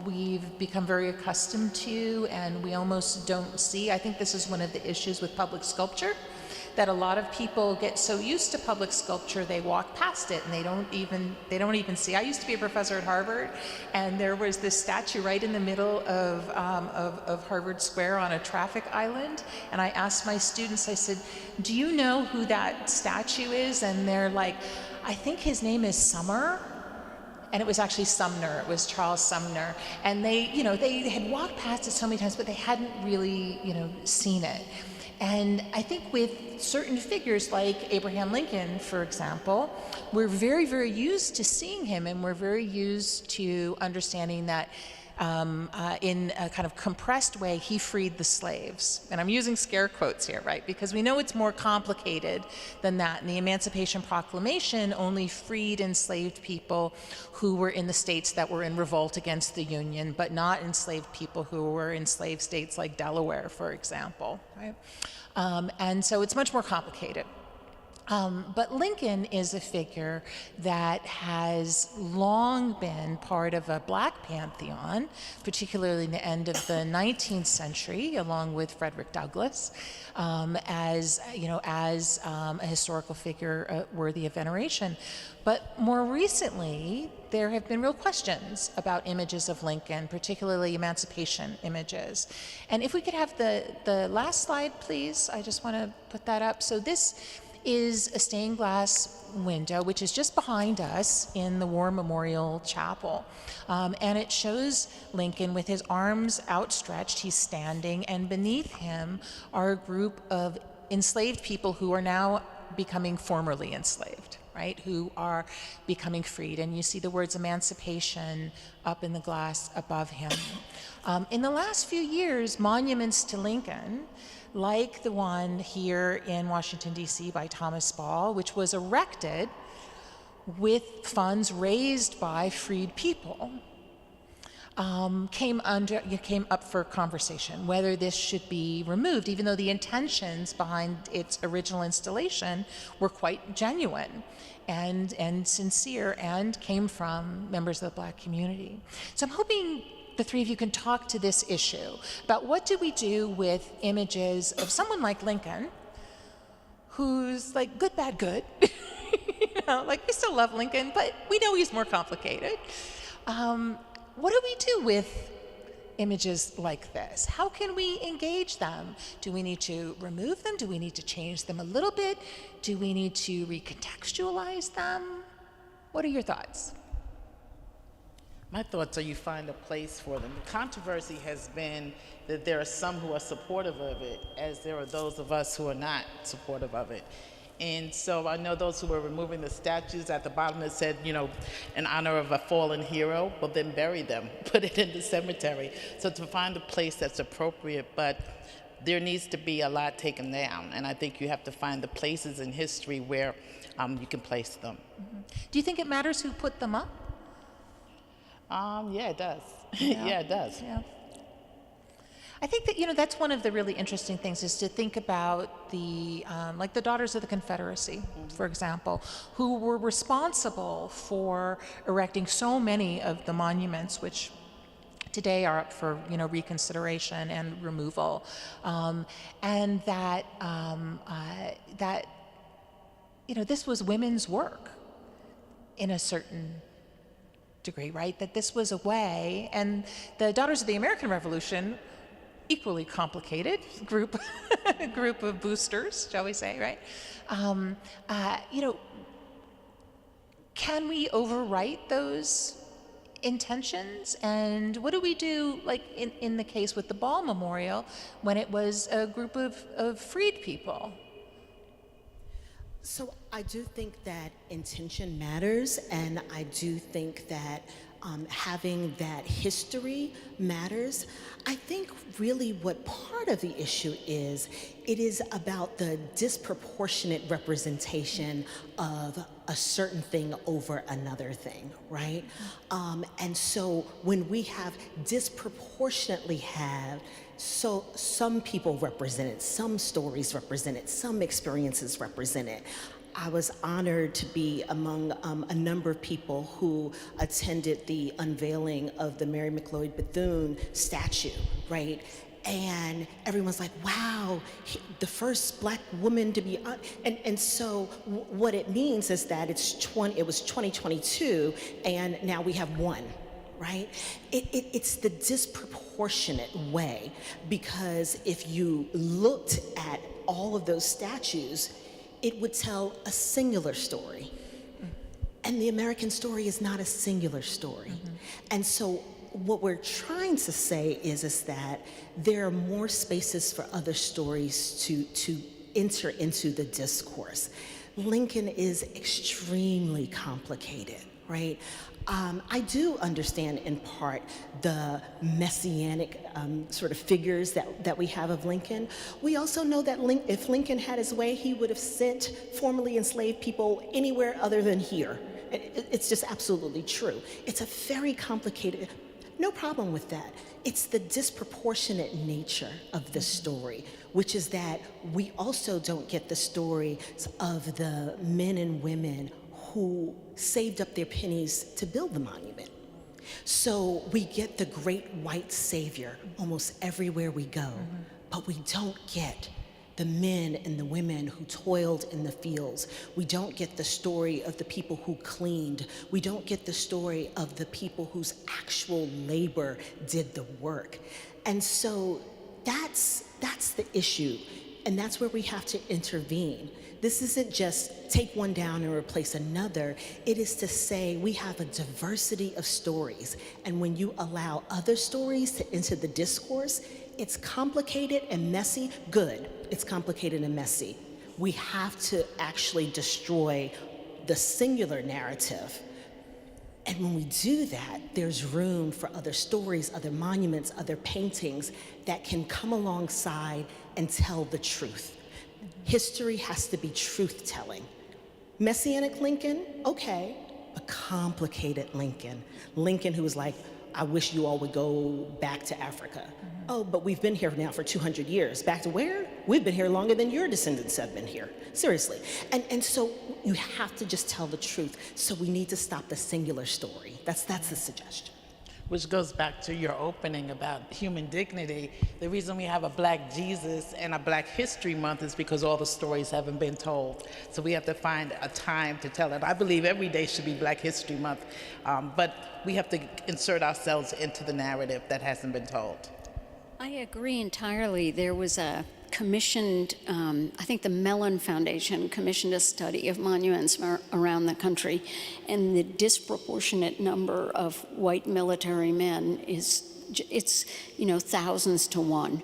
we've become very accustomed to and we almost don't see. I think this is one of the issues with public sculpture, that a lot of people get so used to public sculpture they walk past it and they don't even see. I used to be a professor at Harvard, and there was this statue right in the middle of Harvard Square on a traffic island, and I asked my students, I said, do you know who that statue is? And they're like, I think his name is Summer. And it was actually Sumner, it was Charles Sumner. And they had walked past it so many times, but they hadn't really, seen it. And I think with certain figures like Abraham Lincoln, for example, we're very, very used to seeing him, and we're very used to understanding that in a kind of compressed way, he freed the slaves. And I'm using scare quotes here, right? Because we know it's more complicated than that. And the Emancipation Proclamation only freed enslaved people who were in the states that were in revolt against the Union, but not enslaved people who were in slave states like Delaware, for example, right? And so it's much more complicated. But Lincoln is a figure that has long been part of a Black pantheon, particularly in the end of the 19th century, along with Frederick Douglass, as a historical figure worthy of veneration. But more recently, there have been real questions about images of Lincoln, particularly emancipation images. And if we could have the last slide, please. I just want to put that up. So this is a stained glass window, which is just behind us in the War Memorial Chapel. And it shows Lincoln with his arms outstretched, he's standing, and beneath him are a group of enslaved people who are now becoming formerly enslaved, right, who are becoming freed. And you see the words emancipation up in the glass above him. In the last few years, monuments to Lincoln, like the one here in Washington, D.C. by Thomas Ball, which was erected with funds raised by freed people, came up for conversation, whether this should be removed, even though the intentions behind its original installation were quite genuine and sincere and came from members of the Black community. So I'm hoping the three of you can talk to this issue about what do we do with images of someone like Lincoln, who's like good, bad, good. Like we still love Lincoln, but we know he's more complicated. What do we do with images like this? How can we engage them? Do we need to remove them? Do we need to change them a little bit? Do we need to recontextualize them? What are your thoughts? My thoughts are you find a place for them. The controversy has been that there are some who are supportive of it, as there are those of us who are not supportive of it. And so I know those who were removing the statues at the bottom that said, you know, in honor of a fallen hero, well then bury them, put it in the cemetery. So to find a place that's appropriate, but there needs to be a lot taken down. And I think you have to find the places in history where you can place them. Mm-hmm. Do you think it matters who put them up? Yeah, it does. Yeah. Yeah, it does. Yeah. I think that, you know, that's one of the really interesting things is to think about the, like the Daughters of the Confederacy, for example, who were responsible for erecting so many of the monuments which today are up for, you know, reconsideration and removal, and that, you know, this was women's work in a certain degree, right? That this was a way, and the Daughters of the American Revolution, equally complicated group of boosters, shall we say, right? You know, can we overwrite those intentions? And what do we do, like in the case with the Ball Memorial, when it was a group of freed people? So I do think that intention matters, and I do think that having that history matters. I think really what part of the issue is, it is about the disproportionate representation of a certain thing over another thing, right? And so when we have disproportionately so some people represented, some stories represented, some experiences represented. I was honored to be among a number of people who attended the unveiling of the Mary McLeod Bethune statue, right? And everyone's like, wow, the first Black woman to be on. And so what it means is that it was 2022, and now we have one. Right? It's the disproportionate way, because if you looked at all of those statues, it would tell a singular story. And the American story is not a singular story. Mm-hmm. And so what we're trying to say is that there are more spaces for other stories to enter into the discourse. Lincoln is extremely complicated, right? I do understand in part the messianic sort of figures that we have of Lincoln. We also know that if Lincoln had his way, he would have sent formerly enslaved people anywhere other than here. It's just absolutely true. It's a very complicated, no problem with that. It's the disproportionate nature of the story, which is that we also don't get the stories of the men and women who saved up their pennies to build the monument. So we get the great white savior almost everywhere we go, but we don't get the men and the women who toiled in the fields. We don't get the story of the people who cleaned. We don't get the story of the people whose actual labor did the work. And so that's the issue, and that's where we have to intervene. This isn't just take one down and replace another. It is to say we have a diversity of stories, and when you allow other stories to enter the discourse, it's complicated and messy. Good, it's complicated and messy. We have to actually destroy the singular narrative. And when we do that, there's room for other stories, other monuments, other paintings that can come alongside and tell the truth. History has to be truth-telling. Messianic Lincoln, okay, but complicated Lincoln. Lincoln who was like, I wish you all would go back to Africa. Oh, but we've been here now for 200 years. Back to where? We've been here longer than your descendants have been here. Seriously. And so you have to just tell the truth. So we need to stop the singular story. That's the suggestion. Which goes back to your opening about human dignity. The reason we have a Black Jesus and a Black History Month is because all the stories haven't been told. So we have to find a time to tell it. I believe every day should be Black History Month, but we have to insert ourselves into the narrative that hasn't been told. I agree entirely. There was a commissioned, I think the Mellon Foundation commissioned a study of monuments around the country, and the disproportionate number of white military men it's thousands to one.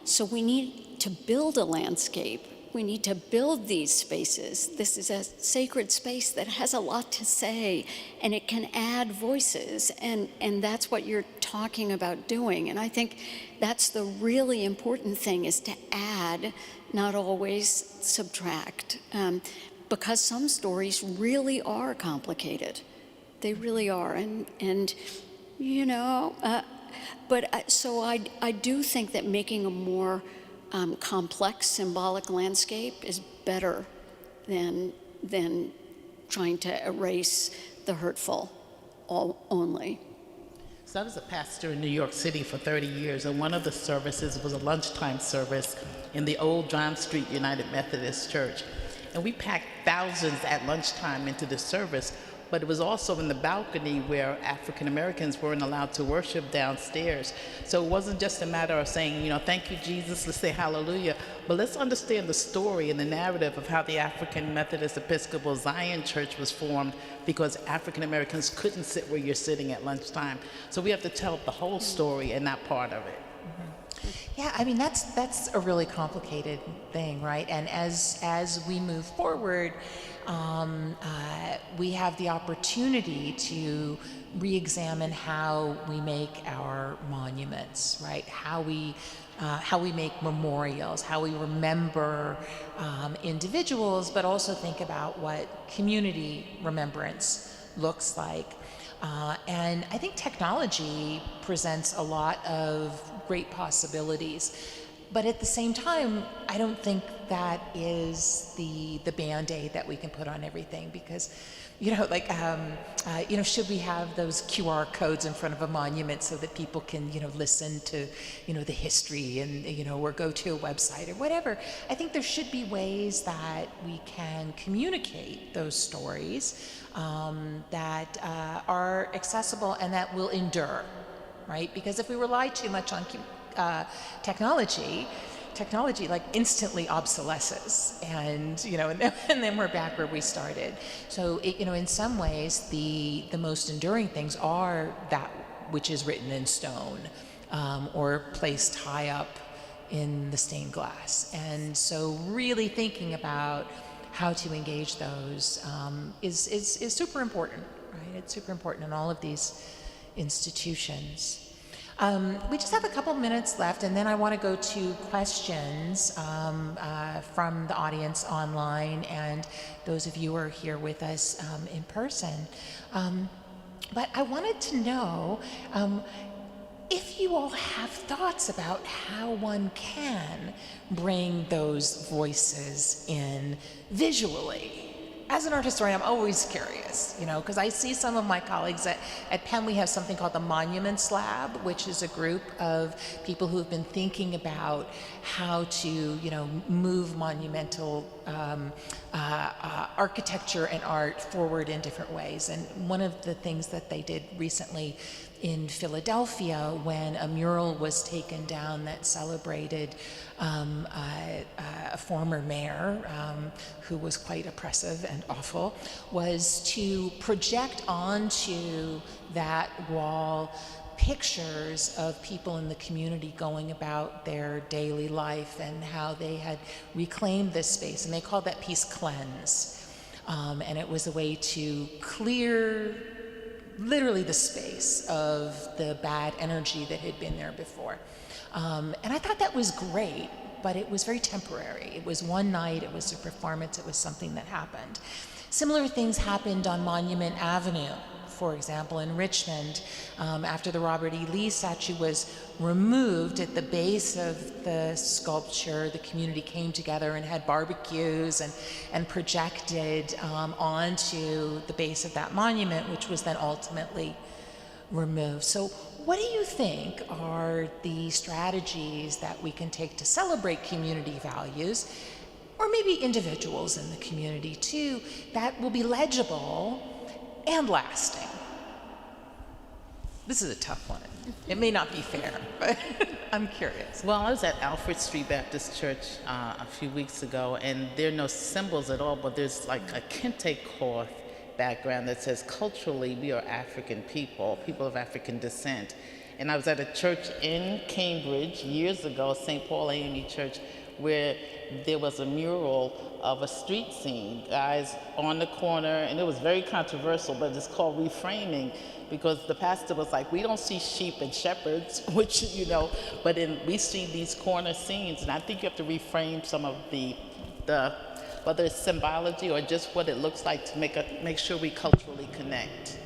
So we need to build a landscape. We need to build these spaces. This is a sacred space that has a lot to say, and it can add voices, and that's what you're talking about doing. And I think that's the really important thing, is to add, not always subtract, because some stories really are complicated. They really are, so I do think that making a more complex symbolic landscape is better than trying to erase the hurtful only. So I was a pastor in New York City for 30 years, and one of the services was a lunchtime service in the old John Street United Methodist Church. And we packed thousands at lunchtime into the service, but it was also in the balcony where African Americans weren't allowed to worship downstairs. So it wasn't just a matter of saying, thank you, Jesus, let's say hallelujah, but let's understand the story and the narrative of how the African Methodist Episcopal Zion Church was formed, because African Americans couldn't sit where you're sitting at lunchtime. So we have to tell the whole story and not part of it. Yeah, I mean, that's a really complicated thing, right? And as we move forward, we have the opportunity to re-examine how we make our monuments, right? How we make memorials, how we remember individuals, but also think about what community remembrance looks like. And I think technology presents a lot of great possibilities. But at the same time, I don't think that is the Band-Aid that we can put on everything, because, should we have those QR codes in front of a monument so that people can, listen to, the history and, or go to a website or whatever? I think there should be ways that we can communicate those stories that are accessible and that will endure, right? Because if we rely too much on technology like instantly obsolesces, and then we're back where we started. So in some ways the most enduring things are that which is written in stone or placed high up in the stained glass. And so really thinking about how to engage those is super important, right? It's super important in all of these institutions. We just have a couple minutes left, and then I want to go to questions from the audience online and those of you who are here with us in person. But I wanted to know if you all have thoughts about how one can bring those voices in visually. As an art historian, I'm always curious, because I see some of my colleagues at Penn. We have something called the Monuments Lab, which is a group of people who have been thinking about how to, move monumental architecture and art forward in different ways. And one of the things that they did recently in Philadelphia, when a mural was taken down that celebrated a former mayor who was quite oppressive and awful, was to project onto that wall pictures of people in the community going about their daily life and how they had reclaimed this space. And they called that piece Cleanse. And it was a way to clear literally the space of the bad energy that had been there before. And I thought that was great, but it was very temporary. It was one night, it was a performance, it was something that happened. Similar things happened on Monument Avenue, for example, in Richmond. After the Robert E. Lee statue was removed at the base of the sculpture, the community came together and had barbecues and projected onto the base of that monument, which was then ultimately removed. So what do you think are the strategies that we can take to celebrate community values, or maybe individuals in the community too, that will be legible and lasting? This is a tough one. It may not be fair, but I'm curious. Well, I was at Alfred Street Baptist Church a few weeks ago, and there are no symbols at all, but there's like a kente cloth background that says, culturally, we are African people, people of African descent. And I was at a church in Cambridge years ago, St. Paul AME Church, where there was a mural of a street scene, guys on the corner, and it was very controversial, but it's called reframing, because the pastor was like, we don't see sheep and shepherds, which, you know, but we see these corner scenes, and I think you have to reframe some of the whether it's symbology or just what it looks like to make sure we culturally connect.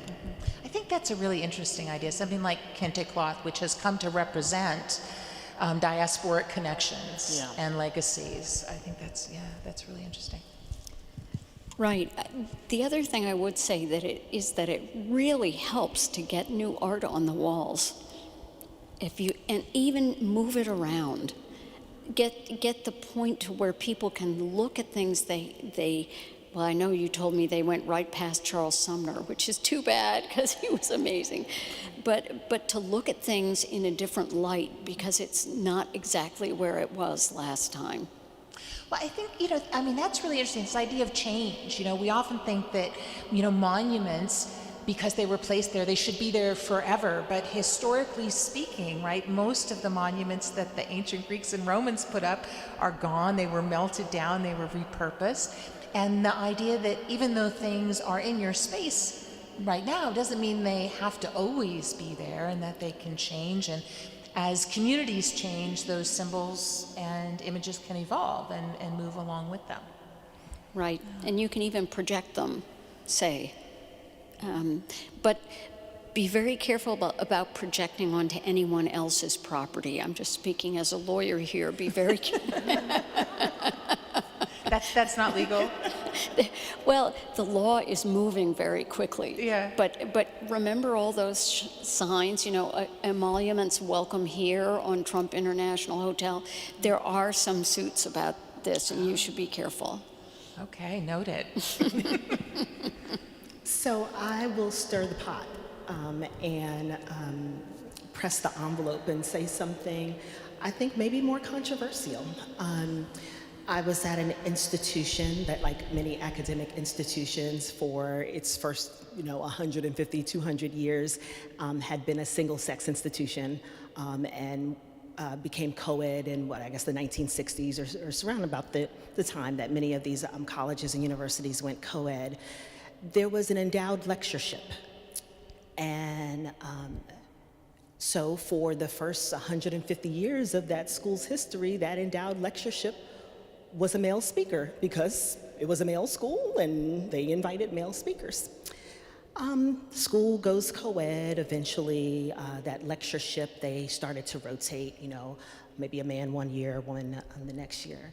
I think that's a really interesting idea, something like kente cloth, which has come to represent diasporic connections and legacies. I think that's really interesting. Right. The other thing I would say is that it really helps to get new art on the walls. And even move it around. Get the point to where people can look at things well, I know you told me they went right past Charles Sumner, which is too bad because he was amazing. But to look at things in a different light because it's not exactly where it was last time. Well, I think, that's really interesting, this idea of change. We often think that, monuments, because they were placed there, they should be there forever. But historically speaking, right, most of the monuments that the ancient Greeks and Romans put up are gone. They were melted down, they were repurposed. And the idea that even though things are in your space right now doesn't mean they have to always be there, and that they can change. And as communities change, those symbols and images can evolve and move along with them. Right, and you can even project them, say. But be very careful about projecting onto anyone else's property. I'm just speaking as a lawyer here. Be very careful. That's not legal? Well, the law is moving very quickly. Yeah. But remember all those signs, emoluments welcome here on Trump International Hotel. There are some suits about this, and you should be careful. Okay, noted. So I will stir the pot and press the envelope and say something I think maybe more controversial. I was at an institution that, like many academic institutions, for its first 150, 200 years, had been a single-sex institution and became co-ed in the 1960s or around about the time that many of these colleges and universities went co-ed. There was an endowed lectureship. And so for the first 150 years of that school's history, that endowed lectureship was a male speaker because it was a male school and they invited male speakers. School goes co-ed. Eventually, that lectureship, they started to rotate, maybe a man one year, one the next year.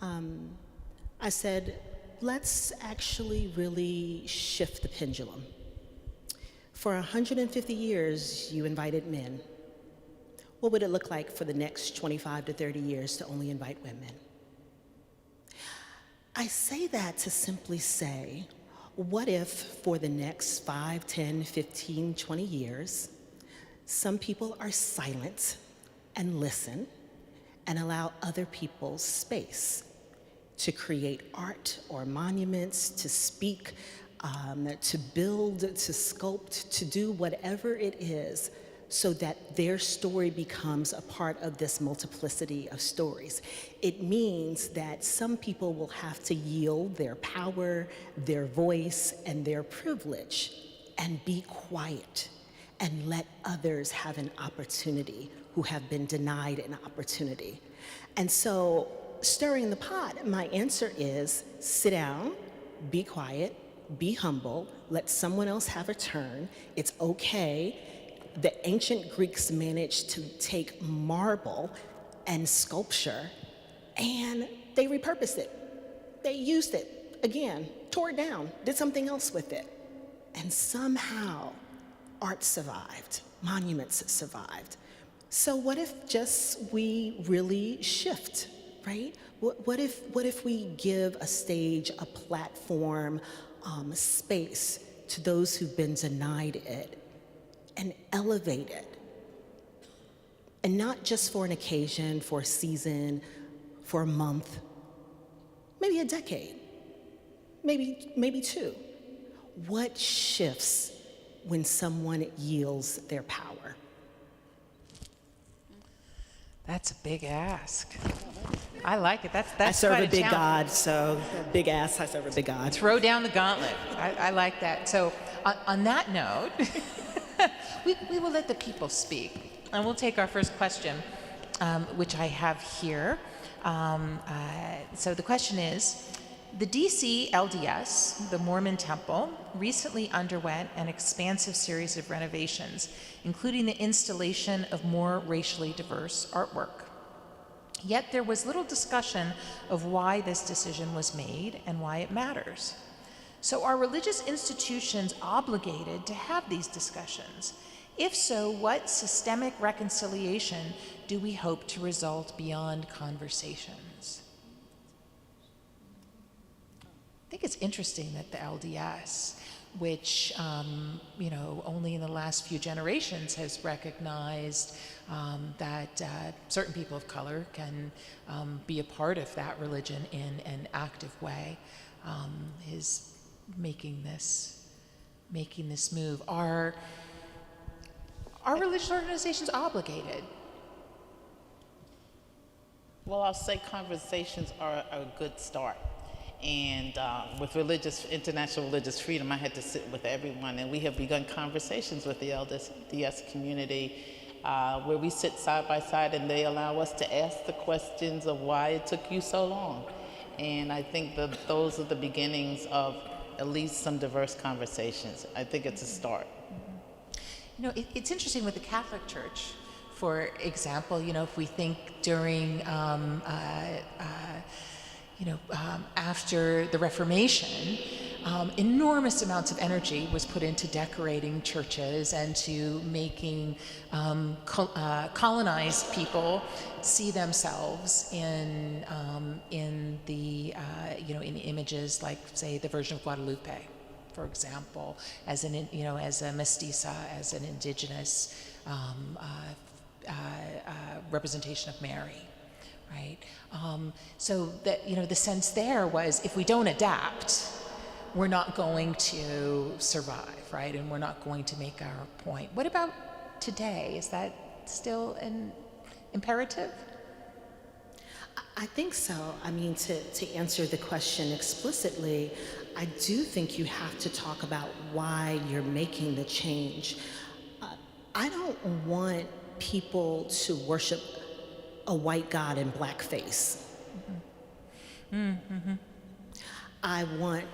I said, let's actually really shift the pendulum. For 150 years, you invited men. What would it look like for the next 25 to 30 years to only invite women? I say that to simply say, what if for the next 5, 10, 15, 20 years, some people are silent and listen and allow other people's space to create art or monuments, to speak, to build, to sculpt, to do whatever it is, so that their story becomes a part of this multiplicity of stories. It means that some people will have to yield their power, their voice, and their privilege, and be quiet, and let others have an opportunity who have been denied an opportunity. And so, stirring the pot, my answer is sit down, be quiet, be humble, let someone else have a turn. It's okay. The ancient Greeks managed to take marble and sculpture, and they repurposed it. They used it again, tore it down, did something else with it. And somehow, art survived, monuments survived. So what if just we really shift, right? What if we give a stage, a platform, space to those who've been denied it, and elevate it, And not just for an occasion, for a season, for a month, maybe a decade, maybe two. What shifts when someone yields their power? That's a big ask. I like it. That's I serve quite a big challenge. God, so big ass, I serve a big God. Throw down the gauntlet. I like that. So on that note, we will let the people speak. And we'll take our first question, which I have here. So the question is, the DC LDS, the Mormon Temple, recently underwent an expansive series of renovations, including the installation of more racially diverse artwork. Yet there was little discussion of why this decision was made and why it matters. So are religious institutions obligated to have these discussions? If so, what systemic reconciliation do we hope to result beyond conversations? I think it's interesting that the LDS, which only in the last few generations has recognized that certain people of color can be a part of that religion in an active way, is making this move. Are religious organizations obligated? Well, I'll say conversations are a good start. And with international religious freedom, I had to sit with everyone, and we have begun conversations with the LDS community where we sit side by side and they allow us to ask the questions of why it took you so long. And I think that those are the beginnings of at least some diverse conversations. I think it's a start. It's interesting with the Catholic Church, for example, if we think during, after the Reformation, enormous amounts of energy was put into decorating churches and to making colonized people see themselves in the in images like, say, the Virgin of Guadalupe, for example, as a mestiza, as an indigenous representation of Mary, right? So that the sense there was, if we don't adapt, we're not going to survive, right? And we're not going to make our point. What about today? Is that still an imperative? I think so. I mean, to answer the question explicitly, I do think you have to talk about why you're making the change. I don't want people to worship a white God in blackface. Mm-hmm. I want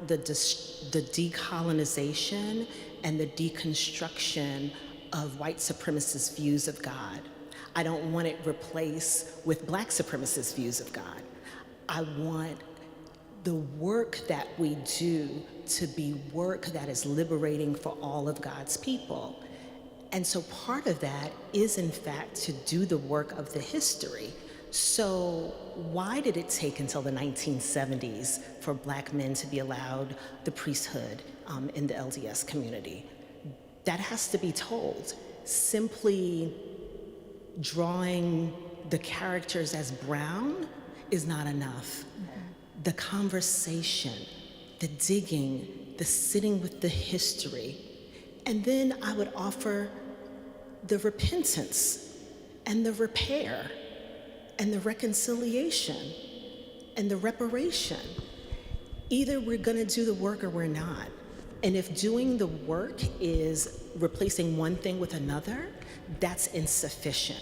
the decolonization and the deconstruction of white supremacist views of God. I don't want it replaced with black supremacist views of God. I want the work that we do to be work that is liberating for all of God's people. And so part of that is, in fact, to do the work of the history. So why did it take until the 1970s for black men to be allowed the priesthood in the LDS community? That has to be told. Simply drawing the characters as brown is not enough. The conversation, the digging, the sitting with the history, and then I would offer the repentance and the repair and the reconciliation and the reparation. Either we're gonna do the work or we're not. And if doing the work is replacing one thing with another, that's insufficient.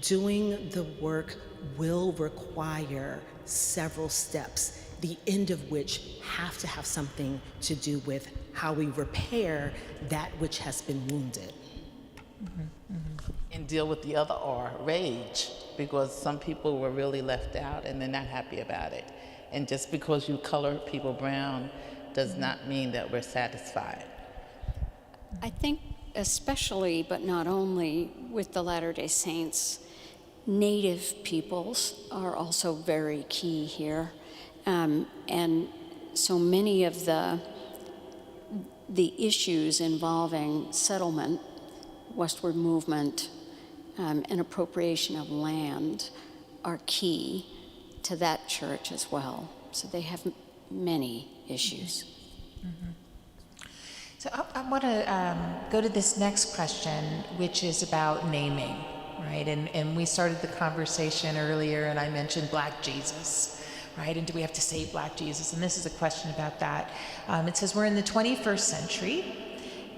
Doing the work will require several steps, the end of which have to have something to do with how we repair that which has been wounded. And deal with the other R, rage, because some people were really left out and they're not happy about it. And just because you color people brown does not mean that we're satisfied. I think especially, but not only, with the Latter-day Saints, Native peoples are also very key here. And so many of the issues involving settlement, westward movement, and appropriation of land are key to that church as well. So they have many issues. So I want to go to this next question, which is about naming, right? And we started the conversation earlier, and I mentioned Black Jesus, right? And do we have to say Black Jesus? And this is a question about that. It says, we're in the 21st century,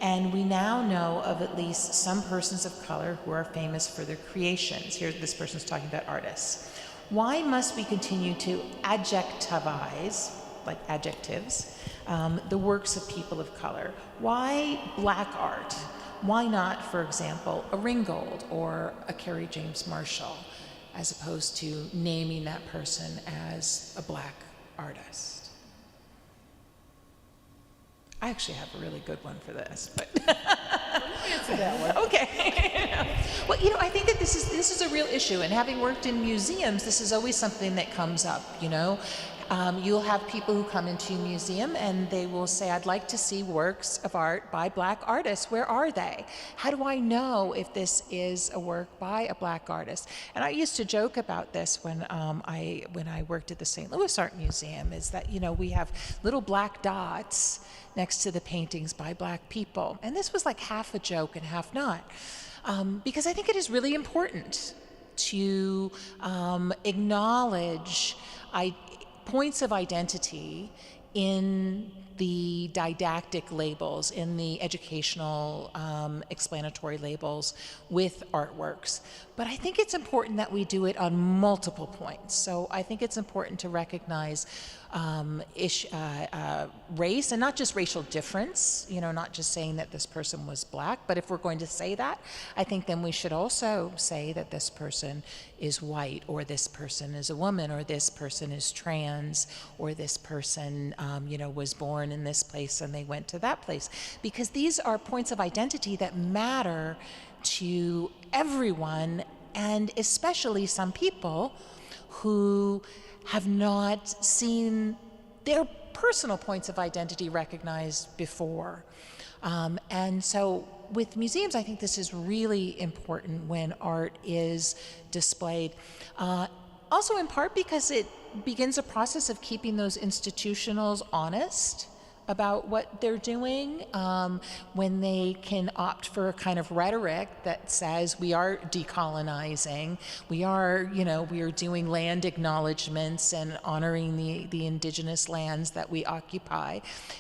and we now know of at least some persons of color who are famous for their creations. Here, this person's talking about artists. Why must we continue to adjectivize, like adjectives, the works of people of color? Why Black art? Why not, for example, a Ringgold or a Kerry James Marshall, as opposed to naming that person as a Black artist? I actually have a really good one for this, but answer that one. Okay. Well, I think that this is a real issue, and having worked in museums, this is always something that comes up. You'll have people who come into a museum and they will say, I'd like to see works of art by Black artists. Where are they? How do I know if this is a work by a Black artist? And I used to joke about this when I worked at the St. Louis Art Museum, is that, we have little black dots next to the paintings by Black people. And this was like half a joke and half not. Because I think it is really important to acknowledge points of identity in the didactic labels, in the educational explanatory labels with artworks. But I think it's important that we do it on multiple points. So I think it's important to recognize race, and not just racial difference, not just saying that this person was Black, but if we're going to say that, I think then we should also say that this person is white, or this person is a woman, or this person is trans, or this person, was born in this place and they went to that place. Because these are points of identity that matter to everyone, and especially some people who have not seen their personal points of identity recognized before. And so with museums, I think this is really important when art is displayed. Also in part because it begins a process of keeping those institutionals honest about what they're doing, when they can opt for a kind of rhetoric that says we are decolonizing, we are doing land acknowledgements and honoring the indigenous lands that we occupy.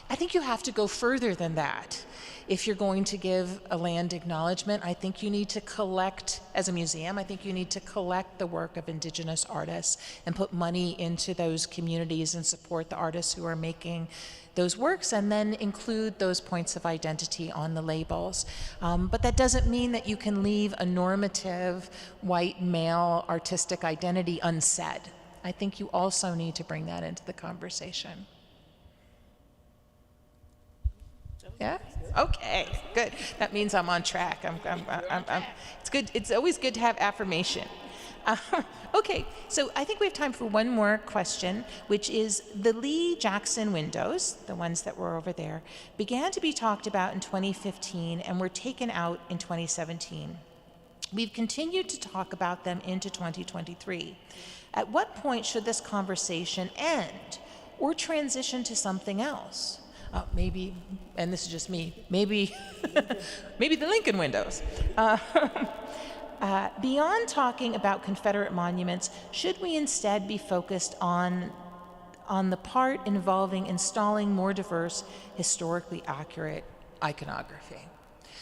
I think you have to go further than that. If you're going to give a land acknowledgement, I think you need to collect, as a museum, I think you need to collect the work of indigenous artists and put money into those communities and support the artists who are making those works, and then include those points of identity on the labels. But that doesn't mean that you can leave a normative white male artistic identity unsaid. I think you also need to bring that into the conversation. Yeah? Okay, good. That means I'm on track. It's good. It's always good to have affirmation. Okay, so I think we have time for one more question, which is the Lee Jackson windows, the ones that were over there, began to be talked about in 2015 and were taken out in 2017. We've continued to talk about them into 2023. At what point should this conversation end or transition to something else? Maybe, and this is just me, maybe the Lincoln windows. Beyond talking about Confederate monuments, should we instead be focused on the part involving installing more diverse, historically accurate iconography?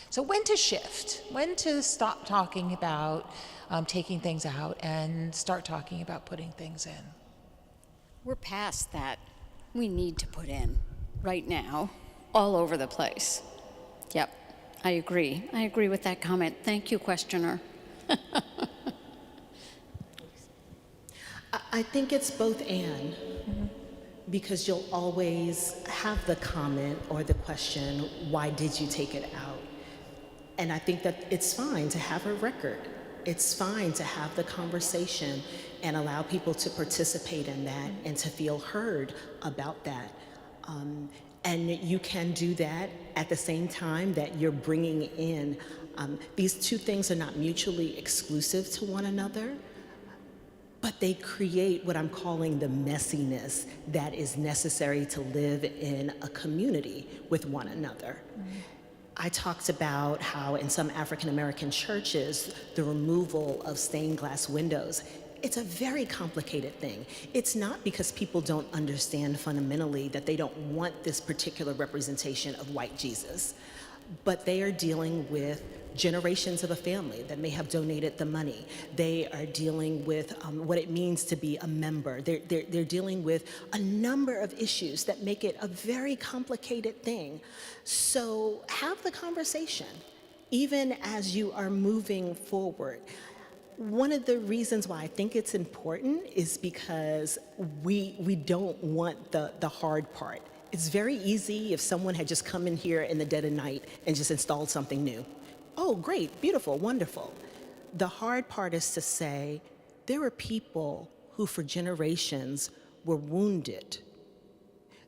So when to shift, when to stop talking about taking things out and start talking about putting things in? We're past that. We need to put in right now, all over the place. Yep, I agree. I agree with that comment. Thank you, questioner. I think it's both and, because you'll always have the comment or the question, why did you take it out? And I think that it's fine to have a record. It's fine to have the conversation and allow people to participate in that and to feel heard about that. And you can do that at the same time that you're bringing in These two things are not mutually exclusive to one another, but they create what I'm calling the messiness that is necessary to live in a community with one another. I talked about how in some African American churches, the removal of stained glass windows, it's a very complicated thing. It's not because people don't understand fundamentally that they don't want this particular representation of white Jesus, but they are dealing with generations of a family that may have donated the money. They are dealing with what it means to be a member. They're dealing with a number of issues that make it a very complicated thing. So have the conversation, even as you are moving forward. One of the reasons why I think it's important is because we don't want the hard part. It's very easy if someone had just come in here in the dead of night and just installed something new. Oh, great, beautiful, wonderful. The hard part is to say, there are people who for generations were wounded.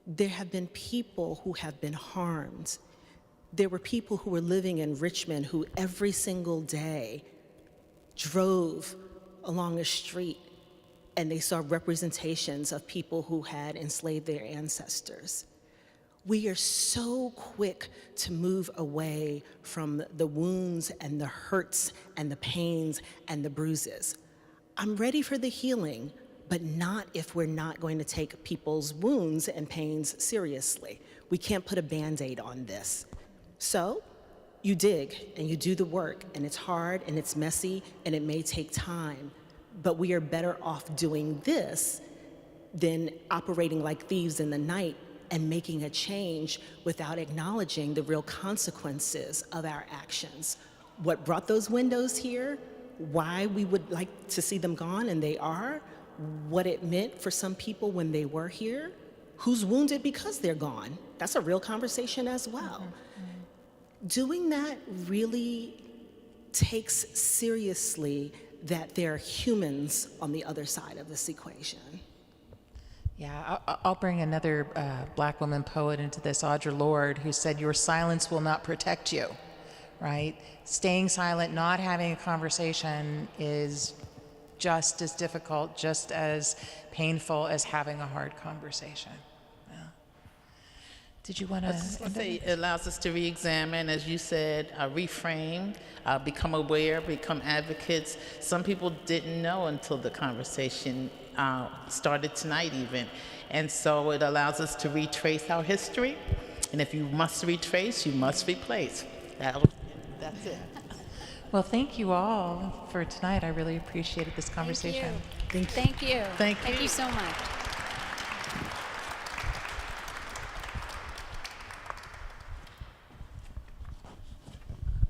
There have been people who have been harmed. There were people who were living in Richmond who every single day drove along a street and they saw representations of people who had enslaved their ancestors. We are so quick to move away from the wounds and the hurts and the pains and the bruises. I'm ready for the healing, but not if we're not going to take people's wounds and pains seriously. We can't put a Band-Aid on this. So you dig and you do the work, and it's hard and it's messy and it may take time, but we are better off doing this than operating like thieves in the night and making a change without acknowledging the real consequences of our actions. What brought those windows here, why we would like to see them gone, and they are, what it meant for some people when they were here, who's wounded because they're gone. That's a real conversation as well. Doing that really takes seriously that there are humans on the other side of this equation. Yeah, I'll bring another black woman poet into this, Audre Lorde, who said, "Your silence will not protect you," right? Staying silent, not having a conversation is just as difficult, just as painful as having a hard conversation. Yeah. Did you want to? It allows us to re-examine, as you said, reframe, become aware, become advocates. Some people didn't know until the conversation started tonight even. And so it allows us to retrace our history. And if you must retrace, you must replace. That's it. Well, thank you all for tonight. I really appreciated this conversation. Thank you. Thank you So much. I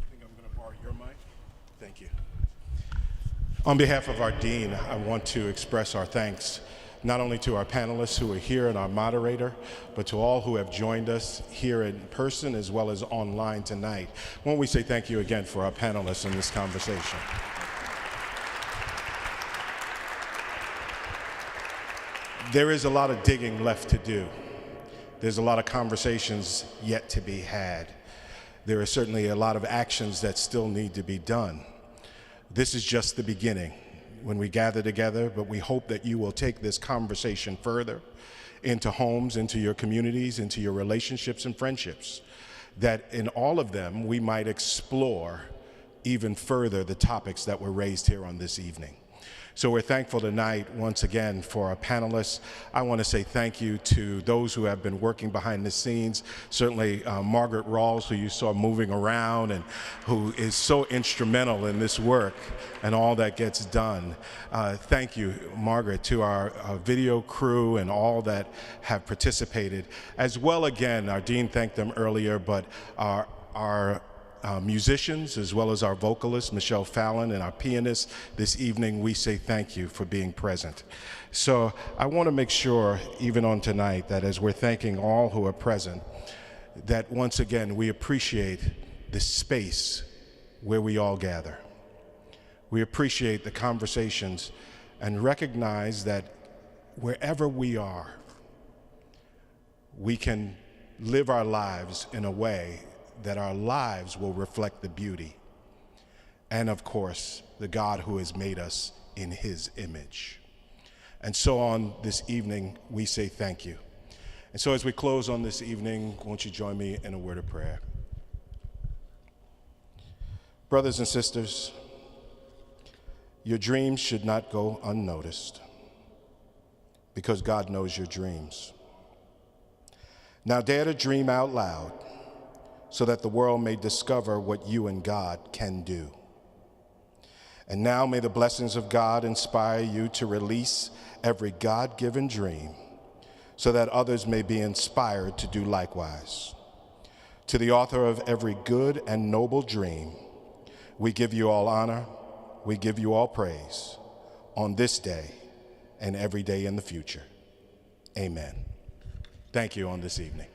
think I'm going to borrow your mic. Thank you. On behalf of our dean, I want to express our thanks not only to our panelists who are here and our moderator, but to all who have joined us here in person as well as online tonight. When we say thank you again for our panelists in this conversation. There is a lot of digging left to do. There's a lot of conversations yet to be had. There are certainly a lot of actions that still need to be done. This is just the beginning when we gather together, but we hope that you will take this conversation further into homes, into your communities, into your relationships and friendships, that in all of them we might explore even further the topics that were raised here on this evening. So we're thankful tonight once again for our panelists. I want to say thank you to those who have been working behind the scenes. Certainly Margaret Rawls, who you saw moving around and who is so instrumental in this work and all that gets done. Thank you, Margaret, to our video crew and all that have participated. As well, again, our dean thanked them earlier, but our musicians, as well as our vocalist, Michelle Fallon, and our pianist this evening, we say thank you for being present. So I want to make sure, even on tonight, that as we're thanking all who are present, that once again we appreciate this space where we all gather. We appreciate the conversations and recognize that wherever we are, we can live our lives in a way that our lives will reflect the beauty and of course, the God who has made us in his image. And so on this evening, we say thank you. And so as we close on this evening, won't you join me in a word of prayer? Brothers and sisters, your dreams should not go unnoticed because God knows your dreams. Now dare to dream out loud so that the world may discover what you and God can do. And now may the blessings of God inspire you to release every God-given dream so that others may be inspired to do likewise. To the author of every good and noble dream, we give you all honor, we give you all praise on this day and every day in the future. Amen. Thank you on this evening.